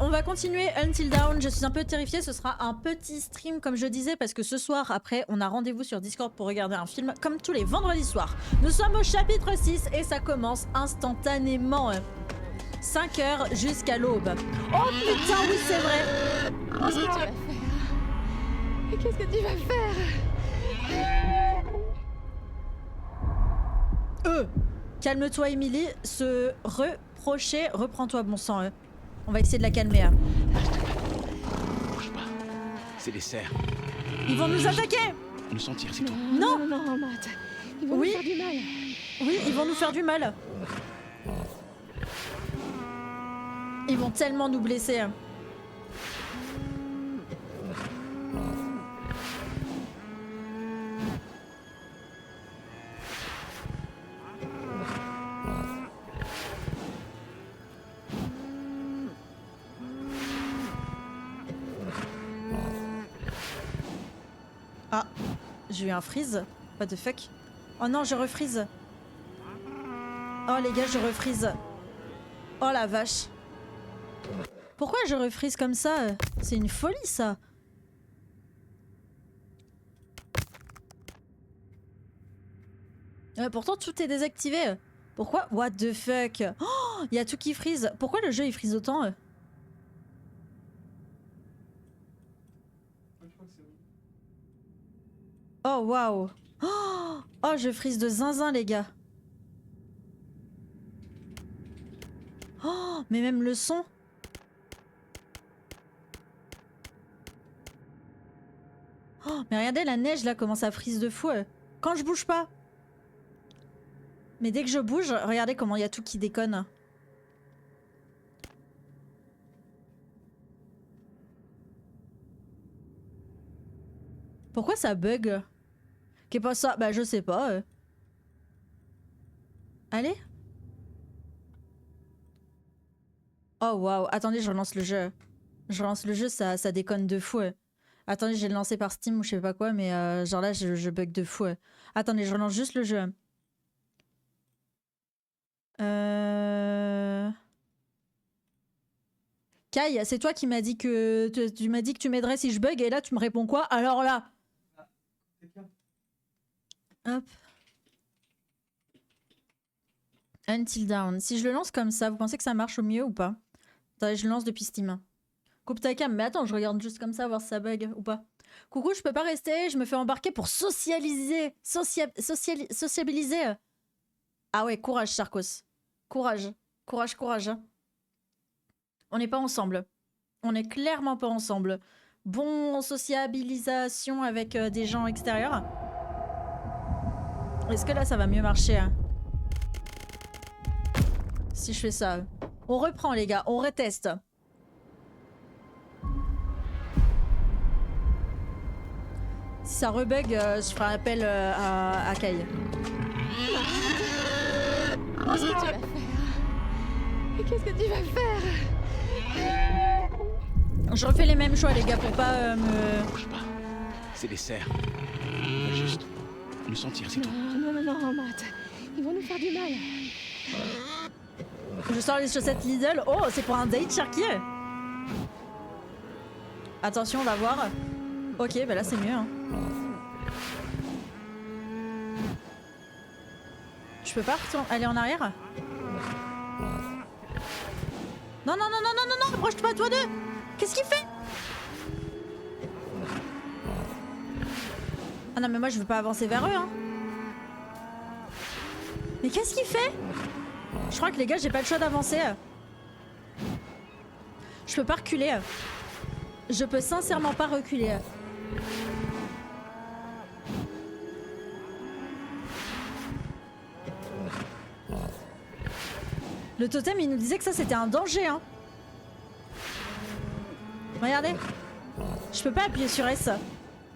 on va continuer Until Dawn. Je suis un peu terrifiée, ce sera un petit stream comme je disais parce que ce soir après on a rendez-vous sur Discord pour regarder un film comme tous les vendredis soirs. Nous sommes au chapitre 6 et ça commence instantanément. 5 heures jusqu'à l'aube. Oh putain oui c'est vrai. Qu'est-ce que tu vas faire? Qu'est-ce que tu vas faire? Calme-toi Emily, se reprocher, reprends-toi bon sang. On va essayer de la calmer. Bouge pas. C'est les cerfs. Ils vont nous attaquer. Le sentir, c'est tout. Non, non, Matt. Ils vont nous faire du mal. Oui, ils vont nous faire du mal. Ils vont tellement nous blesser. Ah, j'ai eu un freeze. What the fuck? Oh non, je refreeze. Oh les gars, je refreeze. Oh la vache. Pourquoi je refreeze comme ça? C'est une folie ça. Pourtant tout est désactivé. Pourquoi? What the fuck? Oh, il y a tout qui freeze. Pourquoi le jeu il freeze autant? Oh waouh. Oh je freeze de zinzin les gars. Oh mais même le son. Oh mais regardez la neige là comment ça freeze de fou. Quand je bouge pas. Mais dès que je bouge, regardez comment il y a tout qui déconne. Pourquoi ça bug? Qu'est pas ça? Bah je sais pas. Allez. Oh waouh, attendez, je relance le jeu. Je relance le jeu, ça déconne de fou. Attendez, j'ai lancé par Steam ou je sais pas quoi, mais genre là je bug de fou. Attendez, je relance juste le jeu. Kai, c'est toi qui m'as dit que tu m'as dit que tu m'aiderais si je bug et là tu me réponds quoi? Alors là. Hop. Until Dawn. Si je le lance comme ça, vous pensez que ça marche au mieux ou pas? Attendez, je le lance depuis Steam. Coupe ta cam. Mais attends, je regarde juste comme ça, voir si ça bug ou pas. Coucou, je peux pas rester. Je me fais embarquer pour socialiser. Sociabiliser. Ah ouais, courage, Sarkos. Courage. Courage, courage. On n'est pas ensemble. On n'est clairement pas ensemble. Bon sociabilisation avec des gens extérieurs. Est-ce que là, ça va mieux marcher hein? Si je fais ça. On reprend les gars, on reteste. Si ça rebug, je ferai appel à Kai. Qu'est-ce que tu vas faire? Qu'est-ce que tu vas faire? Je refais les mêmes choix les gars pour pas me... Bouge pas. C'est les cerfs. Faut juste le sentir, c'est tout. Non, Matt. Ils vont nous faire du mal. Je sors les chaussettes Lidl. Oh, c'est pour un date, Cherki. Attention, on va voir. Ok, bah là c'est mieux. Hein. Je peux pas aller en arrière? Non, approche pas toi deux. Qu'est-ce qu'il fait? Ah non mais moi je veux pas avancer vers eux hein. Mais qu'est-ce qu'il fait? Je crois que les gars j'ai pas le choix d'avancer. Je peux pas reculer. Je peux sincèrement pas reculer. Le totem il nous disait que ça c'était un danger hein. Regardez. Je peux pas appuyer sur S.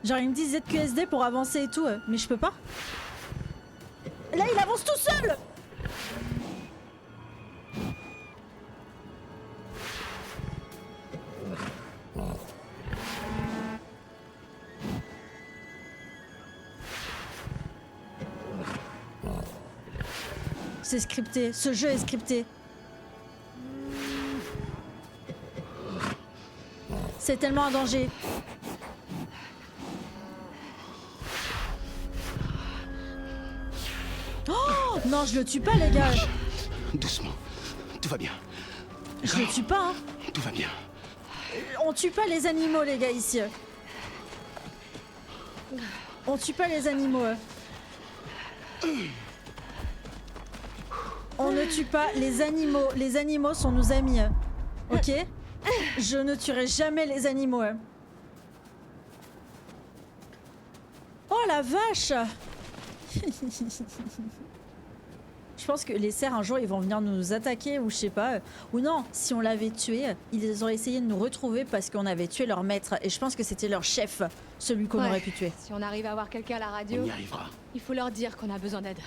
Genre il me dit ZQSD pour avancer et tout, mais je peux pas. Là il avance tout seul. C'est scripté, ce jeu est scripté. C'est tellement un danger. Oh non, je le tue pas, les gars. Doucement. Tout va bien. Je le tue pas, hein. Tout va bien. On tue pas les animaux, les gars, ici. On tue pas les animaux. On ne tue pas les animaux. Les animaux sont nos amis. Ok? Je ne tuerai jamais les animaux. Oh la vache! Je pense que les cerfs un jour ils vont venir nous attaquer ou je sais pas. Ou non, si on l'avait tué, ils auraient essayé de nous retrouver parce qu'on avait tué leur maître. Et je pense que c'était leur chef, celui qu'on aurait pu tuer. Si on arrive à avoir quelqu'un à la radio, On y arrivera. il faut leur dire qu'on a besoin d'aide.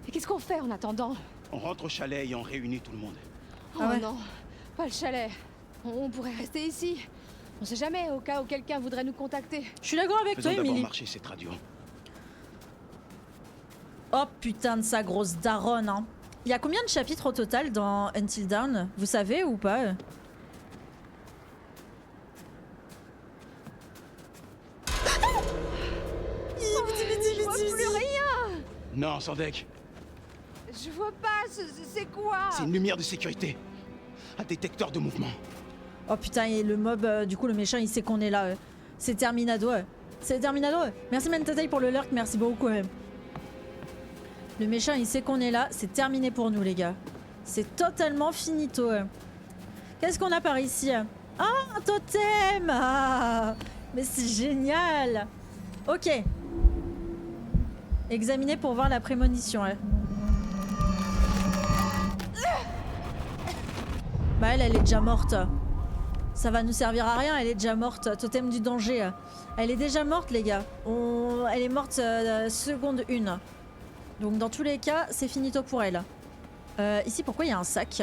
Et qu'est-ce qu'on fait en attendant? On rentre au chalet et on réunit tout le monde. Oh Ah ouais. non, pas le chalet. On pourrait rester ici. On sait jamais, au cas où quelqu'un voudrait nous contacter. Je suis d'accord avec Faisons toi, d'abord Emily. marcher cette radio. Oh putain de sa grosse daronne, hein. Il y a combien de chapitres au total dans Until Dawn? Vous savez ou pas? Je vois plus rien. Non, Sandek, Je vois pas, c'est quoi? c'est une lumière de sécurité. Un détecteur de mouvement. Oh putain, et le mob, du coup le méchant il sait qu'on est là. C'est Terminado. C'est Terminado. Merci Mentatei pour le lurk, merci beaucoup. Le méchant il sait qu'on est là, c'est terminé pour nous les gars. C'est totalement finito. Qu'est-ce qu'on a par ici? Ah, un totem. Ah, mais c'est génial. Ok. Examiner pour voir la prémonition. Bah elle est déjà morte. Ça va nous servir à rien, elle est déjà morte. Totem du danger. Elle est déjà morte les gars. Elle est morte seconde 1. Donc dans tous les cas, c'est finito pour elle. Ici, pourquoi il y a un sac?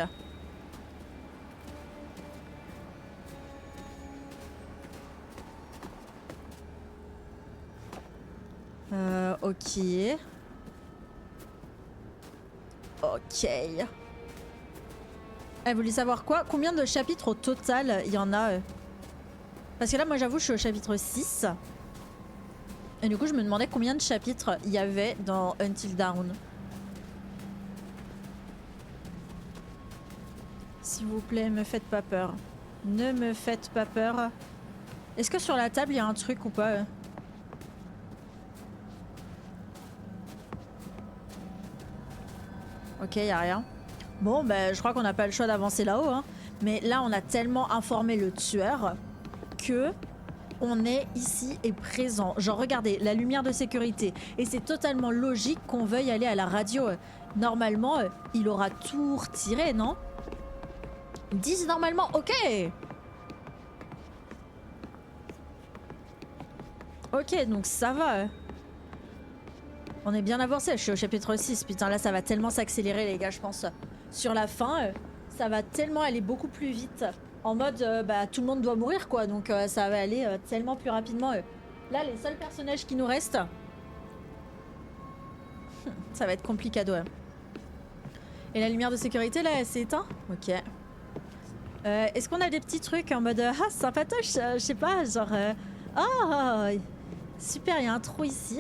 Ok. Ok. Elle voulait savoir quoi? Combien de chapitres au total il y en a? Parce que là, moi, j'avoue, je suis au chapitre 6. Et du coup, je me demandais combien de chapitres il y avait dans Until Dawn. S'il vous plaît, me faites pas peur. Ne me faites pas peur. Est-ce que sur la table, il y a un truc ou pas? Ok, il y a rien. Bon, ben, je crois qu'on n'a pas le choix d'avancer là-haut. Hein. Mais là, on a tellement informé le tueur que on est ici et présent. Genre, regardez, la lumière de sécurité. Et c'est totalement logique qu'on veuille aller à la radio. Normalement, il aura tout retiré, non? 10 normalement, ok. Ok, donc ça va. On est bien avancé, je suis au chapitre 6. Putain, là, ça va tellement s'accélérer, les gars, je pense. Sur la fin, ça va tellement aller beaucoup plus vite. En mode, bah, tout le monde doit mourir, quoi. Donc, ça va aller tellement plus rapidement. Là, les seuls personnages qui nous restent... ça va être complicado. Et la lumière de sécurité, là, elle s'est éteinte? Ok. Est-ce qu'on a des petits trucs en mode... ah, sympatoche, je sais pas, genre... oh, super, il y a un trou ici.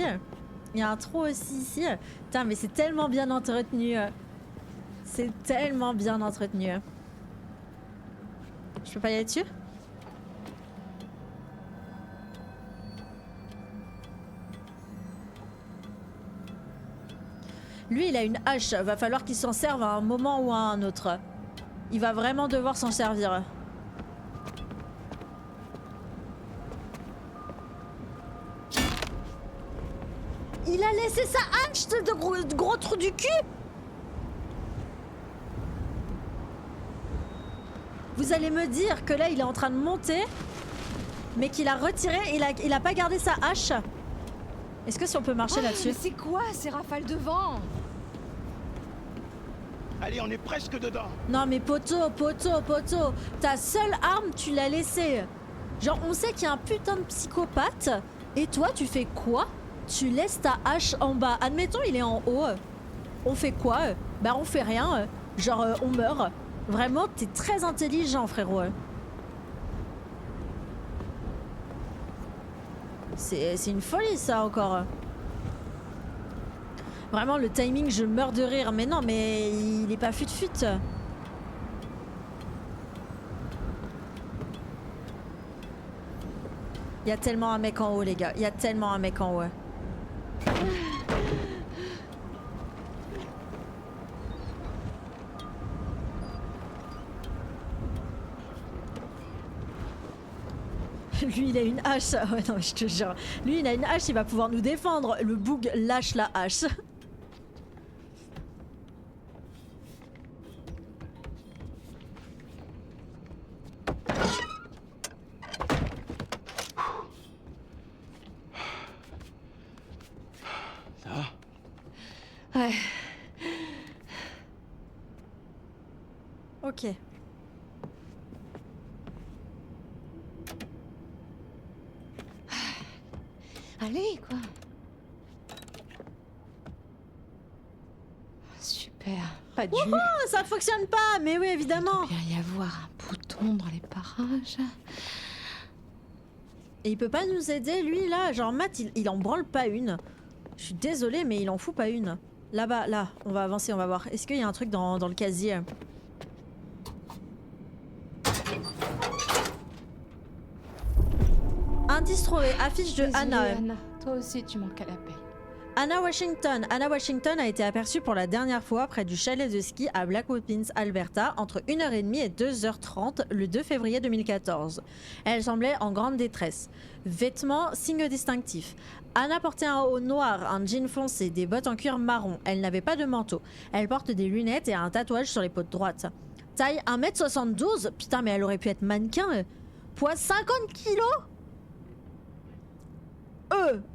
Il y a un trou aussi ici. Putain, mais c'est tellement bien entretenu. C'est tellement bien entretenu. Je peux pas y aller dessus? Lui, il a une hache. Va falloir qu'il s'en serve à un moment ou à un autre. Il va vraiment devoir s'en servir. Il a laissé sa hache de gros trou du cul. Vous allez me dire que là il est en train de monter, mais qu'il a retiré, il a pas gardé sa hache. Est-ce que si on peut marcher là-dessus? Mais c'est quoi ces rafales de vent? Allez, on est presque dedans. Non mais poteau, ta seule arme tu l'as laissée. Genre on sait qu'il y a un putain de psychopathe, et toi tu fais quoi? Tu laisses ta hache en bas. Admettons il est en haut. On fait quoi? Bah on fait rien. Genre on meurt. Vraiment t'es très intelligent frérot. C'est une folie ça encore. Vraiment le timing, je meurs de rire. Mais non, mais il est pas fut-fut. Il y a tellement un mec en haut les gars. Il y a tellement un mec en haut. Lui il a une hache. Ouais non je te jure. Lui il a une hache, il va pouvoir nous défendre. Le boug lâche la hache. Ça va? Ouais. Ok. Allez, quoi. Super. Pas dur. Wouhou, ça fonctionne pas, mais oui évidemment. Il doit bien y avoir un bouton dans les parages. Et il peut pas nous aider lui là, genre Matt il en branle pas une. Je suis désolée mais il en fout pas une. Là-bas, là, on va avancer, on va voir. Est-ce qu'il y a un truc dans le casier? Indice trouvé, affiche de Désolée, Anna. Anna. Toi aussi, tu manques à l'appel. Anna Washington. Anna Washington a été aperçue pour la dernière fois près du chalet de ski à Blackwood Pins, Alberta, entre 1h30 et 2h30 le 2 février 2014. Elle semblait en grande détresse. Vêtements, signes distinctifs. Anna portait un haut noir, un jean foncé, des bottes en cuir marron. Elle n'avait pas de manteau. Elle porte des lunettes et un tatouage sur l'épaule droite. Taille 1m72. Putain, mais elle aurait pu être mannequin. Poids 50 kilos.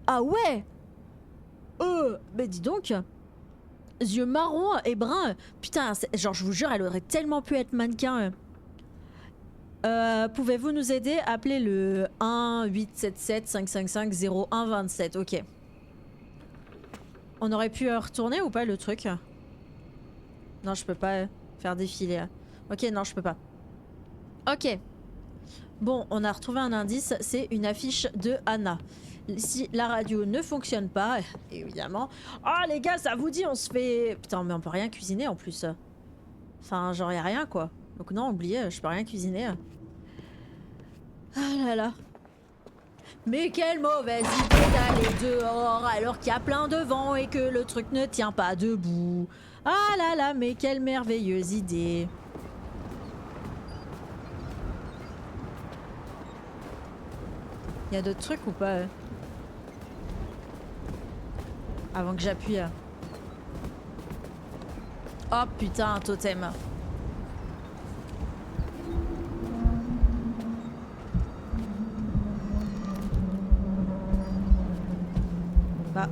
Ah ouais. Mais dis donc. Yeux marrons et bruns. Putain, genre je vous jure, elle aurait tellement pu être mannequin. Pouvez-vous nous aider? Appelez le 1-877-555-0127. Ok. On aurait pu retourner ou pas le truc? Non, je peux pas faire défiler. Ok, non, je peux pas. Ok. Bon, on a retrouvé un indice, c'est une affiche de Anna. Si la radio ne fonctionne pas, évidemment... Oh les gars, ça vous dit, on se fait... Putain, mais on peut rien cuisiner en plus. Enfin, genre y'a rien quoi. Donc non, oubliez, je peux rien cuisiner. Ah là là. Mais quelle mauvaise idée d'aller dehors alors qu'il y a plein de vent et que le truc ne tient pas debout. Ah là là, mais quelle merveilleuse idée. Il y a d'autres trucs ou pas? Avant que j'appuie. Oh putain, un totem. Bah.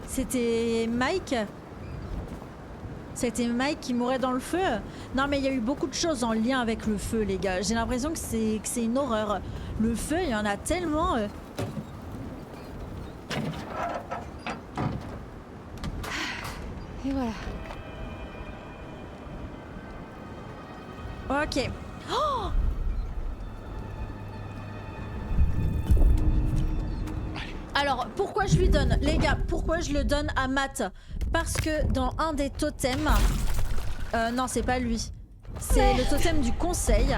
C'était Mike? C'était Mike qui mourait dans le feu? Non mais il y a eu beaucoup de choses en lien avec le feu les gars. J'ai l'impression que c'est une horreur. Le feu, il y en a tellement... Et voilà. Ok. Oh! Alors, pourquoi je lui donne? Les gars, pourquoi je le donne à Matt? Parce que dans un des totems... non, c'est pas lui. C'est le totem du conseil.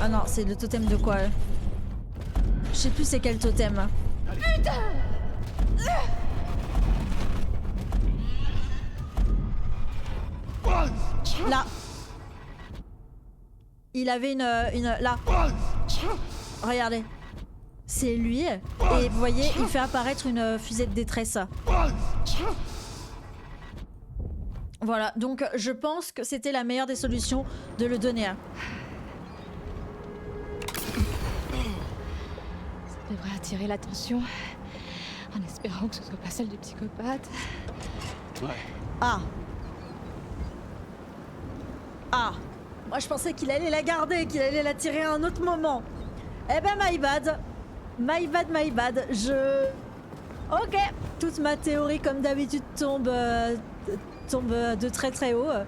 Ah non, c'est le totem de quoi? Je sais plus c'est quel totem. Putain! Là. Il avait une là. Regardez. C'est lui. Et vous voyez, il fait apparaître une fusée de détresse. Voilà, donc je pense que c'était la meilleure des solutions de le donner. Ça devrait attirer l'attention. En espérant que ce soit pas celle du psychopathe. Ouais. Ah. Ah. Moi je pensais qu'il allait la garder, qu'il allait la tirer à un autre moment. Eh ben my bad. My bad, my bad. Ok, toute ma théorie comme d'habitude tombe de très très haut. Ouais.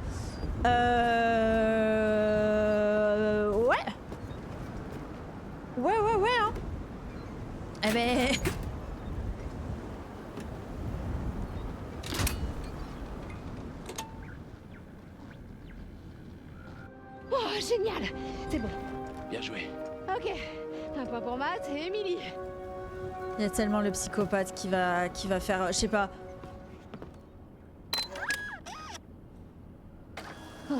Ouais, hein. Eh ben... Oh, génial. C'est bon. Bien joué. Ok. Un point pour Matt et Emily. Il y a tellement le psychopathe qui va faire... Je sais pas... Oh,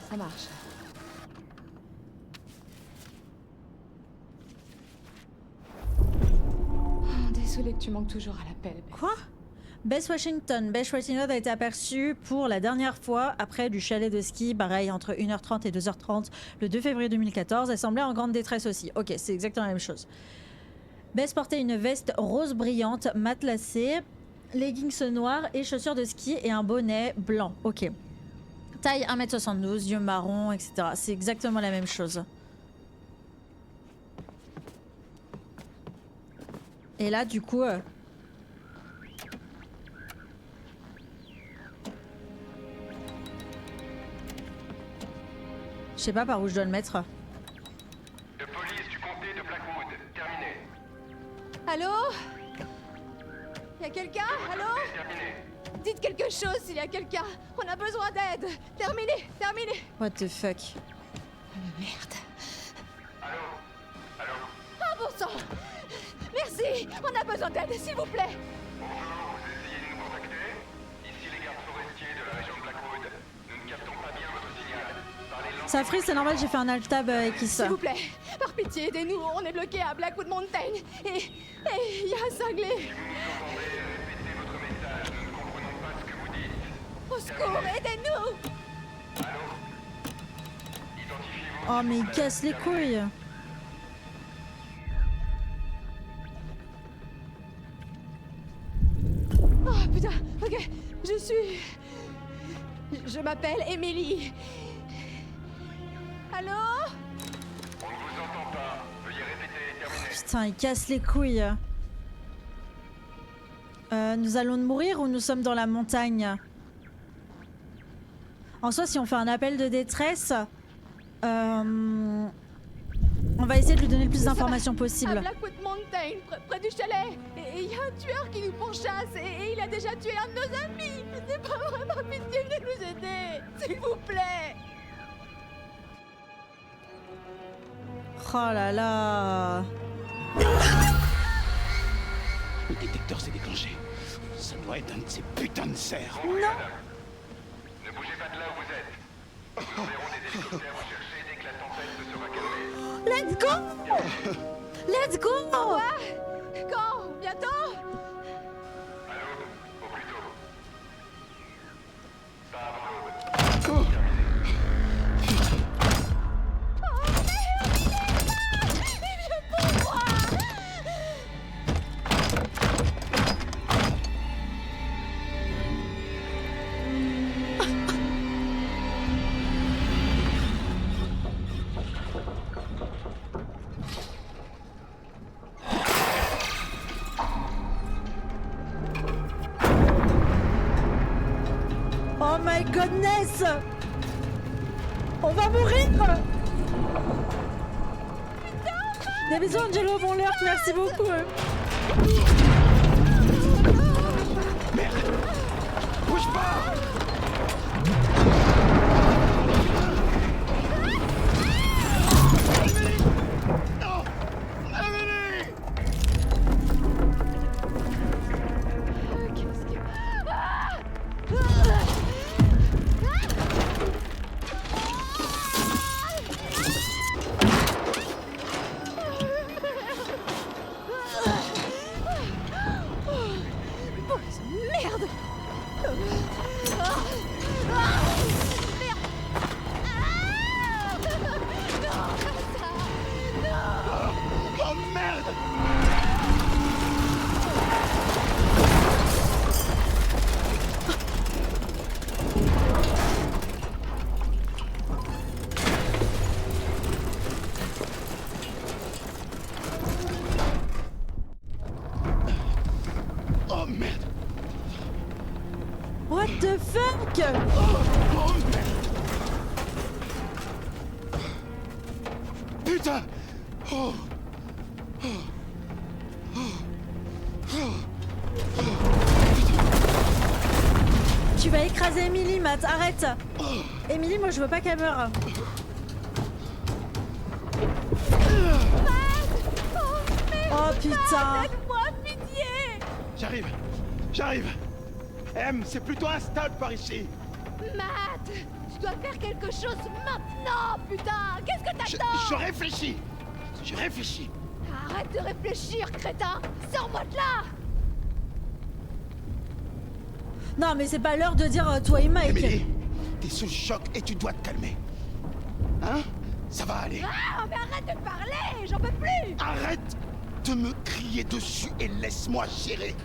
ça marche. Oh, désolée que tu manques toujours à l'appel. Quoi? Bess Washington. Bess Washington a été aperçue pour la dernière fois après du chalet de ski, pareil, entre 1h30 et 2h30, le 2 février 2014. Elle semblait en grande détresse aussi. Ok, c'est exactement la même chose. Bess portait une veste rose brillante, matelassée, leggings noirs et chaussures de ski et un bonnet blanc. Ok. Taille 1m72, yeux marrons, etc. C'est exactement la même chose. Et là, du coup... Je sais pas par où je dois le mettre. De police du comté de Blackwood. Terminé. Allô? Y'a quelqu'un? Allô? Terminé. Dites quelque chose s'il y a quelqu'un. On a besoin d'aide. Terminé, terminé. What the fuck? Merde. Allô? Allô? Ah bon sang! Merci. On a besoin d'aide, s'il vous plaît. Bonjour, vous essayez de nous contacter? Ici les gardes forestiers de la région de Blackwood. Nous ne captons pas bien votre signal. Parlez lentement. Ça frise, c'est normal, j'ai fait un alt tab et qui S'il ça. vous plaît, par pitié, aidez-nous. On est bloqué à Blackwood Mountain. Et il y a un cinglé. Si vous nous entendez, répétez votre message. Nous ne comprenons pas ce que vous dites. Au secours, aidez-nous. Allô? Identifiez-vous. Oh mais il casse les couilles. Oh putain, ok, je m'appelle Emily. Allô? On ne vous entend pas. Veuillez répéter. Terminé. Putain, il casse les couilles. Nous allons mourir ou nous sommes dans la montagne? En soi, si on fait un appel de détresse, on va essayer de lui donner le plus d'informations À possible. Blackwood Mountain, près du chalet. Et il y a un tueur qui nous pourchasse et il a déjà tué un de nos amis. C'est pas vraiment pitié de nous aider. S'il vous plaît. Oh là là. Le détecteur s'est déclenché. Ça doit être un de ces putains de cerfs. Ne bougez pas de là où vous êtes. Nous enverrons des hélicoptères vous chercher dès que la tempête se sera calmée. Let's go! Let's go! Quand? Bientôt? À l'aube, au plus tôt. Pas avant l'aube. Oh my goodness! On va mourir! Des bisous Angelo, bon lurk, merci beaucoup. Bouge pas! Qu'est-ce que... Oh merde. What the fuck? Oh merde. Putain. Oh. Tu vas écraser Emily, Matt, arrête. Emily, moi je veux pas qu'elle meure. Oh putain. Aide-moi, pitié! J'arrive. M, c'est plutôt instable par ici. Matt! Tu dois faire quelque chose maintenant, putain! Qu'est-ce que t'attends? Je réfléchis. Arrête de réfléchir, crétin! Sors-moi de là! Non mais c'est pas l'heure de dire toi et Mike. Emily, t'es sous le choc et tu dois te calmer. Hein? Ça va aller. Ah, mais arrête de parler! J'en peux plus! Arrête de me crier dessus et laisse-moi gérer.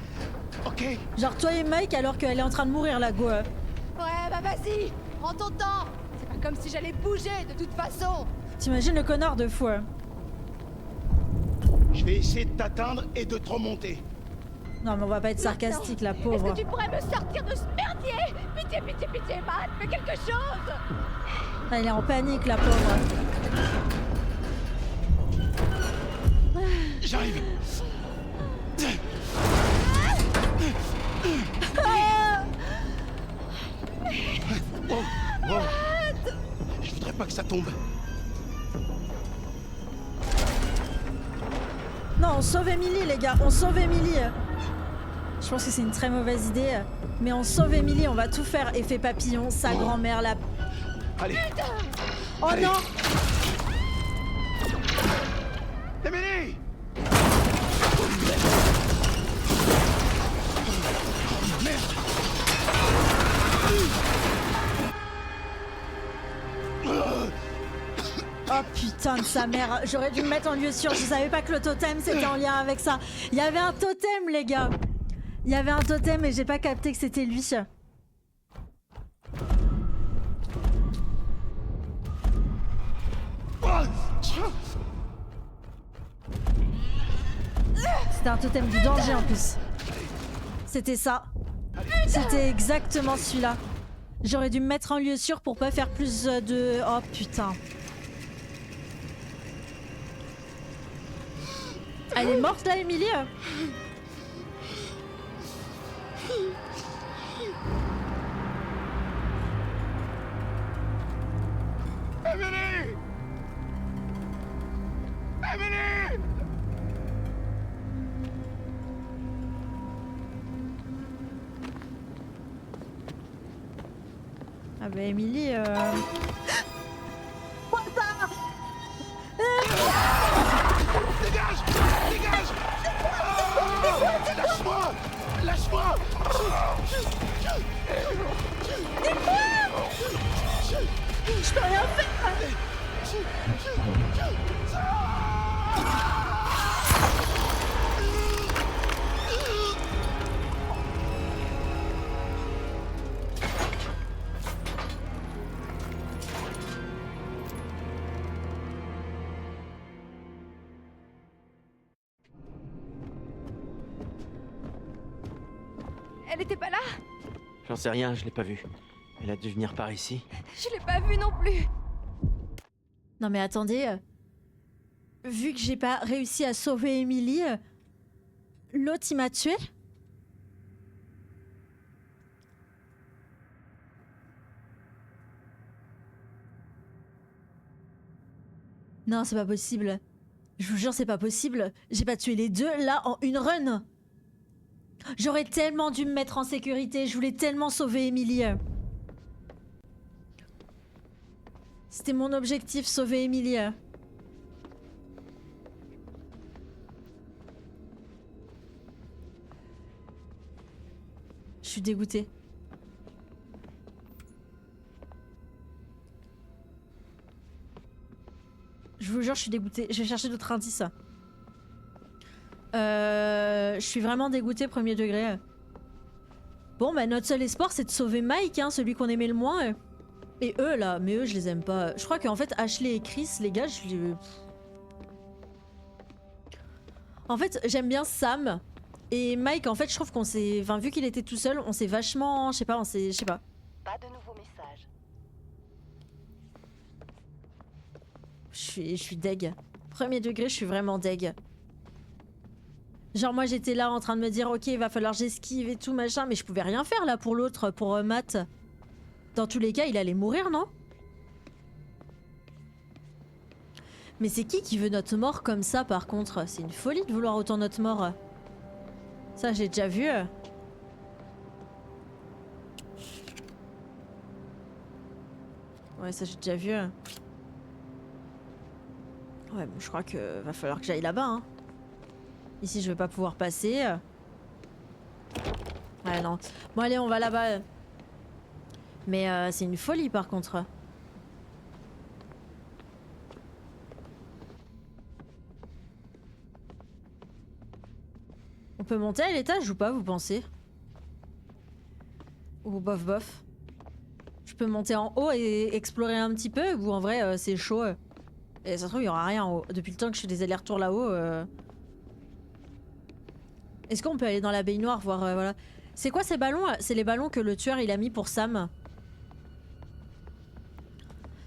Ok? Genre toi et Mike alors qu'elle est en train de mourir la go. Ouais, bah vas-y! Prends ton temps! C'est pas comme si j'allais bouger de toute façon! T'imagines le connard de fou. Je vais essayer de t'atteindre et de te remonter. Non mais on va pas être sarcastique la Est-ce pauvre. que tu pourrais me sortir de ce merdier? Pitié, Matt, fais quelque chose! Elle est en panique la pauvre. J'arrive. Wow. Je voudrais pas que ça tombe. Non, on sauve Emily les gars, on sauve Emily. Je pense que c'est une très mauvaise idée. Mais on sauve Emily, on va tout faire. Effet papillon, sa grand-mère, la... Allez. Oh Allez. non! Emily! Oh putain de sa mère, j'aurais dû me mettre en lieu sûr, je savais pas que le totem c'était en lien avec ça. Il y avait un totem les gars. Il y avait un totem et j'ai pas capté que c'était lui. C'était un totem du danger en plus. C'était ça. C'était exactement celui-là. J'aurais dû me mettre en lieu sûr pour pas faire plus de... Oh putain. Elle est morte là, Emily? Emily! Emily! Ah bah Emily... Dégage! Lâche-moi! Lâche-moi! Je peux rien faire! Elle était pas là? J'en sais rien, je l'ai pas vue. Elle a dû venir par ici. Je l'ai pas vue non plus! Non mais attendez, vu que j'ai pas réussi à sauver Emily, l'autre il m'a tué? Non c'est pas possible. Je vous jure c'est pas possible. J'ai pas tué les deux là en une run. J'aurais tellement dû me mettre en sécurité, je voulais tellement sauver Emily. C'était mon objectif, sauver Emily. Je suis dégoûtée. Je vous jure, je suis dégoûtée. Je vais chercher d'autres indices. Je suis vraiment dégoûtée, premier degré. Bon, bah notre seul espoir, c'est de sauver Mike, hein, celui qu'on aimait le moins. Et eux, là, mais eux, je les aime pas. Je crois qu'en fait, Ashley et Chris, les gars, je les... En fait, j'aime bien Sam, Et Mike, en fait, je trouve qu'on s'est... Enfin, vu qu'il était tout seul, on s'est vachement... Je sais pas, je sais pas. Pas de nouveaux messages. Je suis deg. Premier degré, je suis vraiment deg. Genre moi j'étais là en train de me dire ok il va falloir j'esquive et tout machin, mais je pouvais rien faire là pour l'autre, pour Matt. Dans tous les cas il allait mourir, non? Mais c'est qui veut notre mort comme ça par contre? C'est une folie de vouloir autant notre mort. Ça j'ai déjà vu. Ouais ça j'ai déjà vu. Ouais bon je crois que va falloir que j'aille là-bas hein. Ici, je vais pas pouvoir passer. Ouais, non. Bon, allez, on va là-bas. Mais c'est une folie, par contre. On peut monter à l'étage ou pas, vous pensez? Ou bof bof? Je peux monter en haut et explorer un petit peu? Ou en vrai, c'est chaud? Et ça se trouve, il y aura rien en haut. Depuis le temps que je fais des allers-retours là-haut... Est-ce qu'on peut aller dans la baignoire voir voilà. C'est quoi ces ballons? C'est les ballons que le tueur il a mis pour Sam.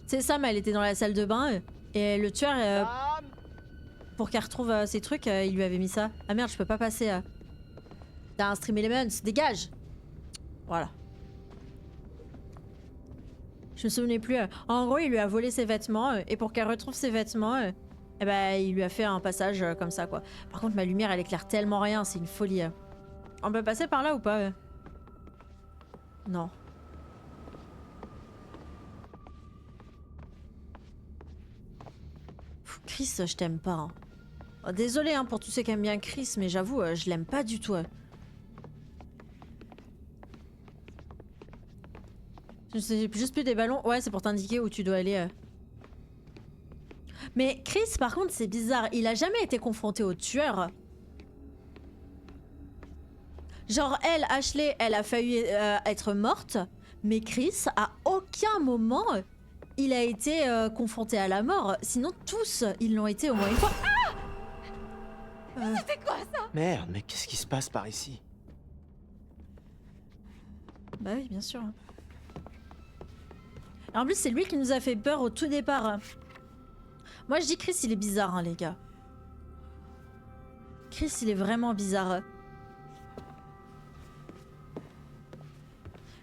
Tu sais Sam elle était dans la salle de bain et le tueur pour qu'elle retrouve ses trucs il lui avait mis ça. Ah merde je peux pas passer. T'as un Stream Elements, dégage. Voilà. Je me souvenais plus. En gros il lui a volé ses vêtements et pour qu'elle retrouve ses vêtements eh ben, il lui a fait un passage comme ça quoi. Par contre ma lumière elle éclaire tellement rien, c'est une folie. On peut passer par là ou pas? Non. Pff, Chris, je t'aime pas. Hein. Oh, désolé hein, pour tous ceux qui aiment bien Chris, mais j'avoue, je l'aime pas du tout. J'ai juste plus des ballons. Ouais, c'est pour t'indiquer où tu dois aller. Mais Chris, par contre, c'est bizarre. Il a jamais été confronté au tueur. Genre, elle, Ashley, elle a failli être morte. Mais Chris, à aucun moment, il a été confronté à la mort. Sinon, tous, ils l'ont été au moins une fois. C'était quoi ça? Merde, mais qu'est-ce qui se passe par ici? Bah oui, bien sûr. Et en plus, c'est lui qui nous a fait peur au tout départ. Moi, je dis Chris, il est bizarre, hein, les gars. Chris, il est vraiment bizarre.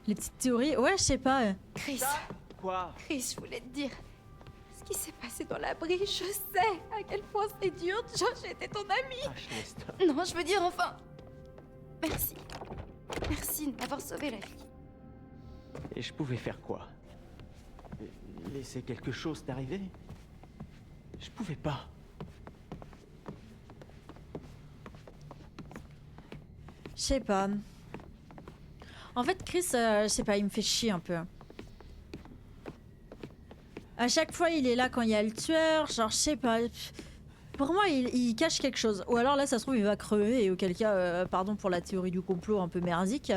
Les petites théories... Ouais, je sais pas. Chris, Quoi? Chris, je voulais te dire... Ce qui s'est passé dans l'abri, je sais à quel point c'est dur. Josh était ton ami. Ashley, stop. Non, je veux dire enfin... Merci. Merci de m'avoir sauvé la vie. Et je pouvais faire quoi? Laisser quelque chose t'arriver? Je pouvais pas. Je sais pas. En fait, Chris, je sais pas, il me fait chier un peu. À chaque fois, il est là quand il y a le tueur. Genre, je sais pas. Pour moi, il cache quelque chose. Ou alors là, ça se trouve, il va crever. Et auquel cas, pardon pour la théorie du complot un peu merdique.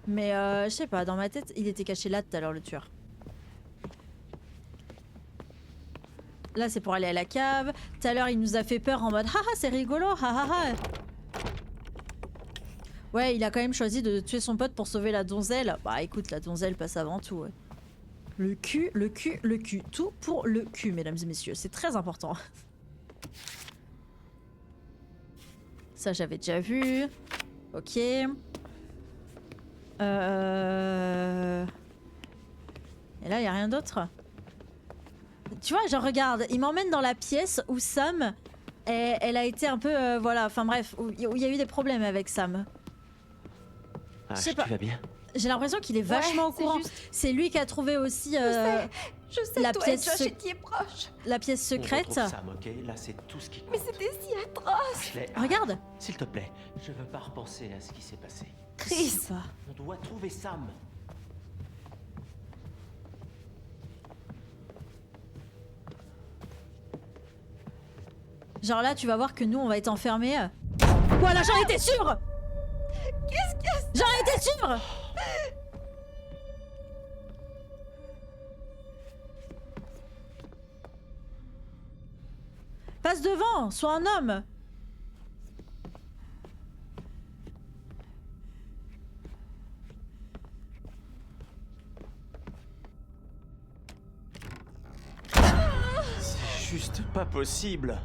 Mais je sais pas, dans ma tête, il était caché là tout à l'heure, le tueur. Là, c'est pour aller à la cave. Tout à l'heure, il nous a fait peur en mode haha, c'est rigolo, haha. Ouais, il a quand même choisi de tuer son pote pour sauver la donzelle. Bah écoute, la donzelle passe avant tout. Ouais. Le cul, le cul, le cul. Tout pour le cul, mesdames et messieurs. C'est très important. Ça, j'avais déjà vu. Ok. Et là, il n'y a rien d'autre. Tu vois, genre regarde, il m'emmène dans la pièce où Sam, elle a été un peu, voilà, enfin bref, où il y a eu des problèmes avec Sam. Je sais pas. Tu vas bien? J'ai l'impression qu'il est vachement au courant. C'est lui qui a trouvé aussi Je sais, la toi pièce et Josh étiez proches. la pièce secrète. On retrouve Sam, ok? Là, c'est tout ce qui compte. Mais c'était si atroce. Ashley, Regarde. s'il te plaît, je veux pas repenser à ce qui s'est passé. Chris. On doit trouver Sam. Genre là, tu vas voir que nous, on va être enfermés. Voilà, j'en étais sûre. Qu'est-ce qu'il y a? J'en étais sûre. Passe devant, sois un homme. juste pas possible.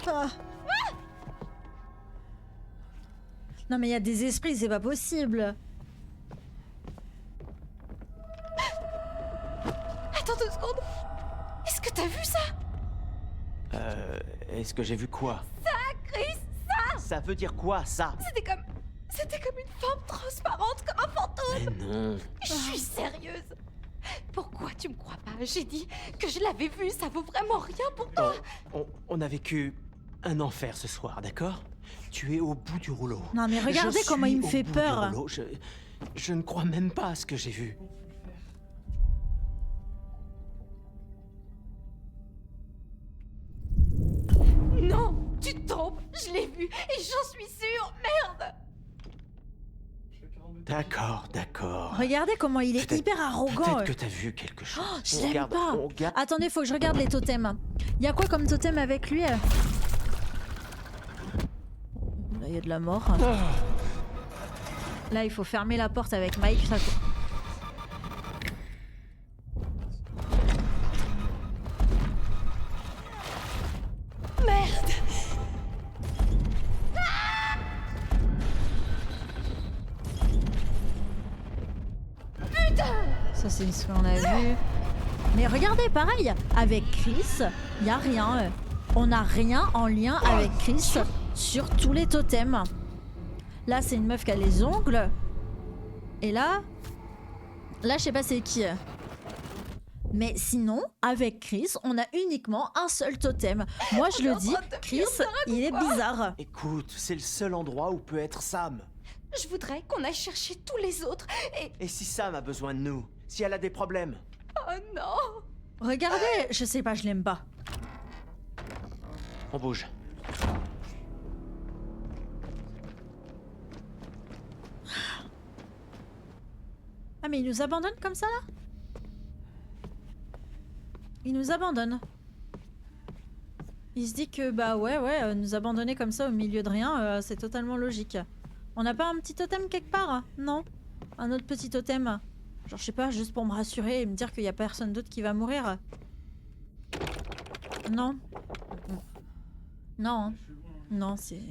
Ah. Non mais il y a des esprits, c'est pas possible. Attends 2 secondes. Est-ce que t'as vu ça? Est-ce que j'ai vu quoi? Chris, Ça veut dire quoi, ça? c'était comme une forme transparente, comme un fantôme. Mais non. Je suis sérieuse. Pourquoi tu me crois pas? J'ai dit que je l'avais vu, ça vaut vraiment rien pour toi. On a vécu un enfer ce soir, d'accord? Tu es au bout du rouleau. Non mais regardez Je comment suis il me au fait bout du peur. rouleau. Je ne crois même pas à ce que j'ai vu. Non, tu te trompes, je l'ai vu et j'en suis sûre. Merde. D'accord. Regardez comment il est Peut-être- hyper arrogant. Peut-être que t'as vu quelque chose. Oh, je On l'aime regarde- pas. on regarde- Attendez, faut que je regarde les totems. Il y a quoi comme totem avec lui? Là, il y a de la mort. Là, il faut fermer la porte avec Mike. Ça... Merde. Ça, c'est ce qu'on a vu. Mais regardez, pareil, avec Chris, il n'y a rien. On n'a rien en lien avec Chris sur tous les totems. Là, c'est une meuf qui a les ongles. Et là, je sais pas c'est qui. Mais sinon, avec Chris, on a uniquement un seul totem. Moi, je le dis, Chris, il est bizarre. Écoute, c'est le seul endroit où peut être Sam. Je voudrais qu'on aille chercher tous les autres et... Et si Sam a besoin de nous? Si elle a des problèmes? Oh non. Regardez, je sais pas, je l'aime pas. On bouge. Ah mais il nous abandonne comme ça là? Il nous abandonne. Il se dit que bah ouais, nous abandonner comme ça au milieu de rien, c'est totalement logique. On n'a pas un petit totem quelque part? Non? Un autre petit totem? Genre je sais pas, juste pour me rassurer et me dire qu'il y a personne d'autre qui va mourir? Non. Non. Non, c'est...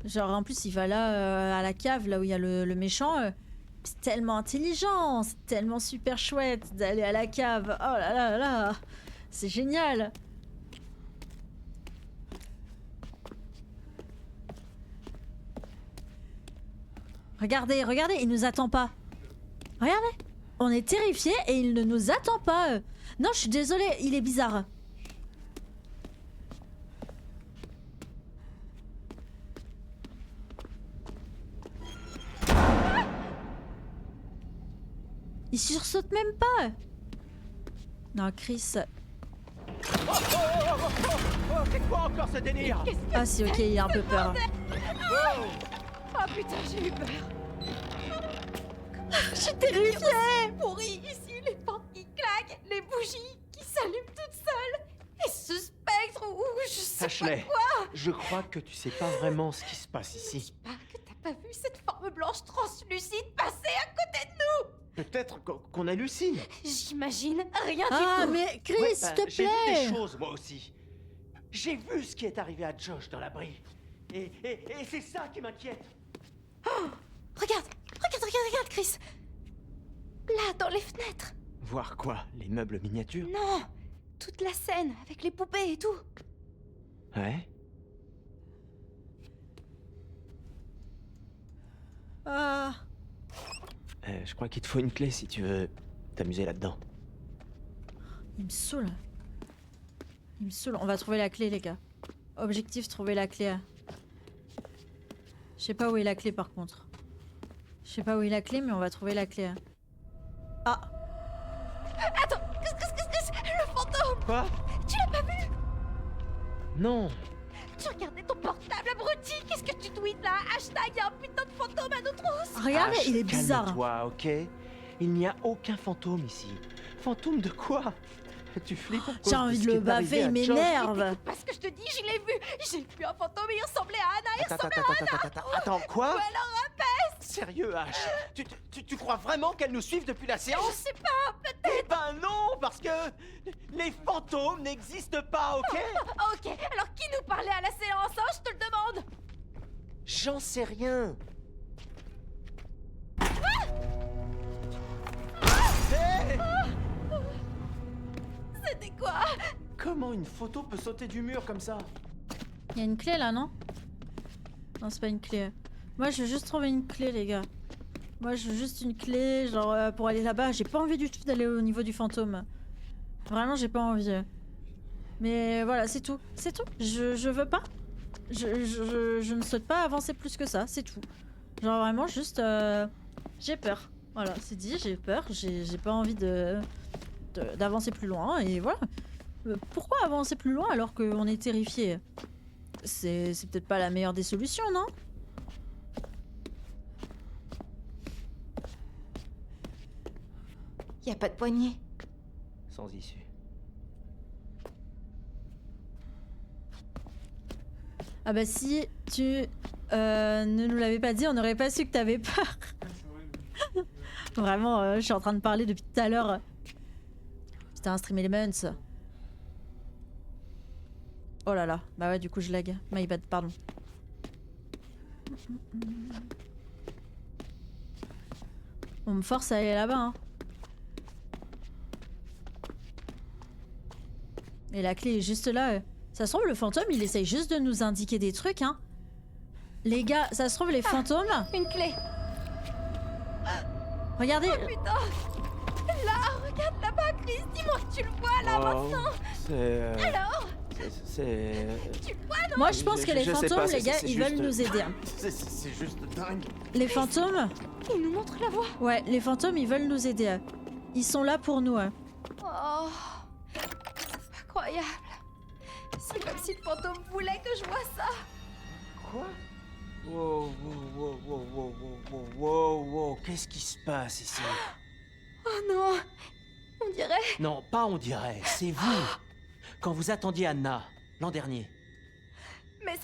Genre en plus il va là, à la cave, là où il y a le méchant. C'est tellement intelligent, c'est tellement super chouette d'aller à la cave. Oh là là là, c'est génial. Regardez, regardez, il nous attend pas. Regardez, on est terrifiés et il ne nous attend pas. Non, je suis désolée, il est bizarre. Il sursaute même pas. Non, Chris. C'est quoi encore ce délire? Ah, c'est ok, il a un peu peur. Oh putain, j'ai eu peur. Je suis terrifiée. C'est pourri ici, les portes qui claquent, les bougies qui s'allument toutes seules. Et ce spectre ou je sais Ashley, pas quoi. je crois que tu sais pas vraiment ce qui se passe ici. Pas que t'as pas vu cette forme blanche translucide passer à côté de nous. Peut-être qu'on hallucine. J'imagine rien Ah, du tout. mais Chris, Ouais, s'il te j'ai vu plaît. des choses, moi aussi. J'ai vu ce qui est arrivé à Josh dans l'abri. Et c'est ça qui m'inquiète. Regarde, Chris. Là, dans les fenêtres. Voir quoi? Les meubles miniatures? Non, toute la scène avec les poupées et tout. Ouais. Ah. Je crois qu'il te faut une clé si tu veux t'amuser là-dedans. Il me saoule. Il me saoule. On va trouver la clé, les gars. Objectif, trouver la clé. Je sais pas où est la clé, par contre. Je sais pas où est la clé, mais on va trouver la clé. Ah. Attends, le fantôme. Quoi? Tu l'as pas vu? Non. Tu regardais ton portable, abruti. Qu'est-ce que tu tweets là? Hashtag, y'a un putain de fantôme à nos trousses. Regardez, Ash, il est bizarre. Calme-toi, ok? Il n'y a aucun fantôme ici. Fantôme de quoi? Tu flippes à cause J'ai envie ce de qui le est arrivé baffer, à il Josh? m'énerve. Parce que je te dis, je l'ai vu. J'ai vu un fantôme et il ressemblait à Anna. Il ressemblait à Anna. Attends, quoi? Ou alors un peste. Sérieux, Ash? Tu crois vraiment qu'elles nous suivent depuis la séance? Je sais pas, peut-être. Eh ben non, parce que les fantômes n'existent pas, ok? Ok, alors qui nous parlait à la séance, hein, je te le demande. J'en sais rien. Hey! C'était quoi? Comment une photo peut sauter du mur comme ça? Il y a une clé là, non? Non, c'est pas une clé. Moi, je veux juste trouver une clé, les gars. Moi, je veux juste une clé, genre, pour aller là-bas. J'ai pas envie du tout d'aller au niveau du fantôme. Vraiment, j'ai pas envie. Mais voilà, c'est tout. C'est tout. Je veux pas. Je ne souhaite pas avancer plus que ça, c'est tout. Genre, vraiment, juste... j'ai peur. Voilà, c'est dit, j'ai peur. J'ai pas envie d'avancer plus loin, et voilà. Pourquoi avancer plus loin alors qu'on est terrifié? C'est peut-être pas la meilleure des solutions, non? Y a pas de poignée. Sans issue. Ah bah si tu ne nous l'avais pas dit, on n'aurait pas su que t'avais peur. Vraiment, je suis en train de parler depuis tout à l'heure. Putain, Stream Elements. Oh là là, bah ouais, du coup je lag. My bad, pardon. On me force à aller là-bas, hein. Et la clé est juste là. Ça se trouve, le fantôme, il essaye juste de nous indiquer des trucs, hein. Les gars, ça se trouve, les fantômes... Une clé. Regardez, Putain. Là, regarde là-bas, Chris. Dis-moi que tu le vois là maintenant. C'est... Alors, C'est... tu le vois, non? moi je pense que les je sais fantômes, pas, les gars, c'est ils veulent juste- nous aider. Hein. C'est juste dingue. Les fantômes, Il nous montre la voie. ouais, les fantômes, ils veulent nous aider. Ils sont là pour nous. Hein. Oh, c'est incroyable. C'est comme si le fantôme voulait que je vois ça. Quoi? Wow, wow, wow, wow, wow, wow, wow, wow. Qu'est-ce qui se passe ici? Oh non, on dirait... Non, pas on dirait, c'est vous. Quand vous attendiez Anna, l'an dernier, Mais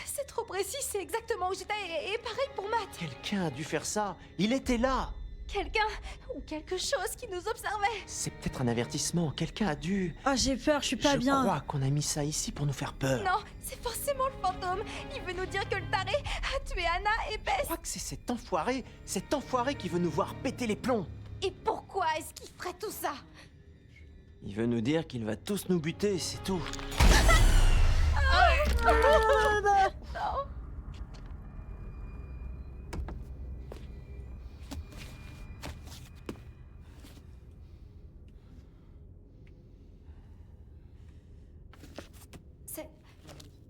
c'est trop précis, c'est exactement où j'étais et pareil pour Matt. quelqu'un a dû faire ça. Il était là. Quelqu'un ou quelque chose qui nous observait. C'est peut-être un avertissement. Quelqu'un a dû... Ah, j'ai peur, je suis pas bien. Je crois qu'on a mis ça ici pour nous faire peur. Non, c'est forcément le fantôme. Il veut nous dire que le taré a tué Anna et Je Bess. crois que c'est cet enfoiré qui veut nous voir péter les plombs. Et pourquoi est-ce qu'il ferait tout ça? Il veut nous dire qu'il va tous nous buter, c'est tout. Non.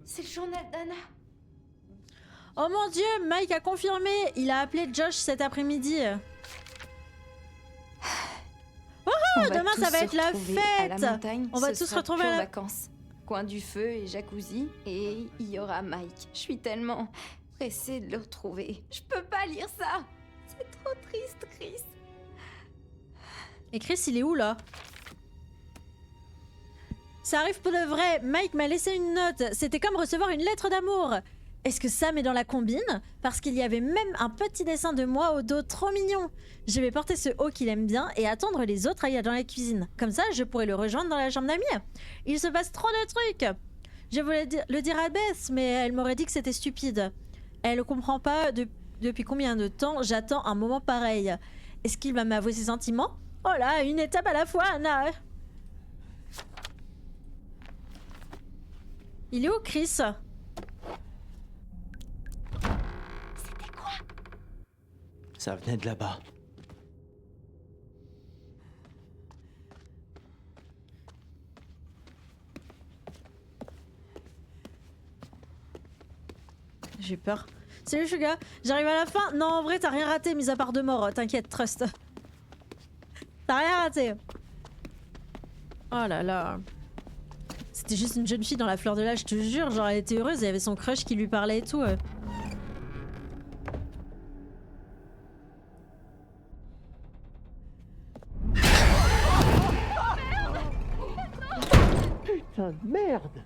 C'est le journal d'Anna. Oh mon dieu, Mike a confirmé. Il a appelé Josh cet après-midi. demain, ça va être la fête. On va tous se retrouver à la- vacances. Coin du feu et jacuzzi. Et il y aura Mike. Je suis tellement pressée de le retrouver. Je peux pas lire ça. C'est trop triste, Chris. Et Chris, il est où là? Ça arrive pour de vrai. Mike m'a laissé une note. C'était comme recevoir une lettre d'amour. Est-ce que Sam est dans la combine? Parce qu'il y avait même un petit dessin de moi au dos trop mignon. Je vais porter ce haut qu'il aime bien et attendre les autres à y aller dans la cuisine. Comme ça, je pourrai le rejoindre dans la chambre d'amis. Il se passe trop de trucs. Je voulais le dire à Bess, mais elle m'aurait dit que c'était stupide. Elle ne comprend pas depuis combien de temps j'attends un moment pareil. Est-ce qu'il va m'avouer ses sentiments? Oh là, une étape à la fois, Anna. Il est où, Chris? C'était quoi? Ça venait de là-bas. J'ai peur. Salut, Suga. J'arrive à la fin. Non, en vrai, t'as rien raté, mis à part 2 morts. T'inquiète, trust. T'as rien raté. Oh là là. C'était juste une jeune fille dans la fleur de l'âge, je te jure. Genre, elle était heureuse, il y avait son crush qui lui parlait et tout. Putain de merde!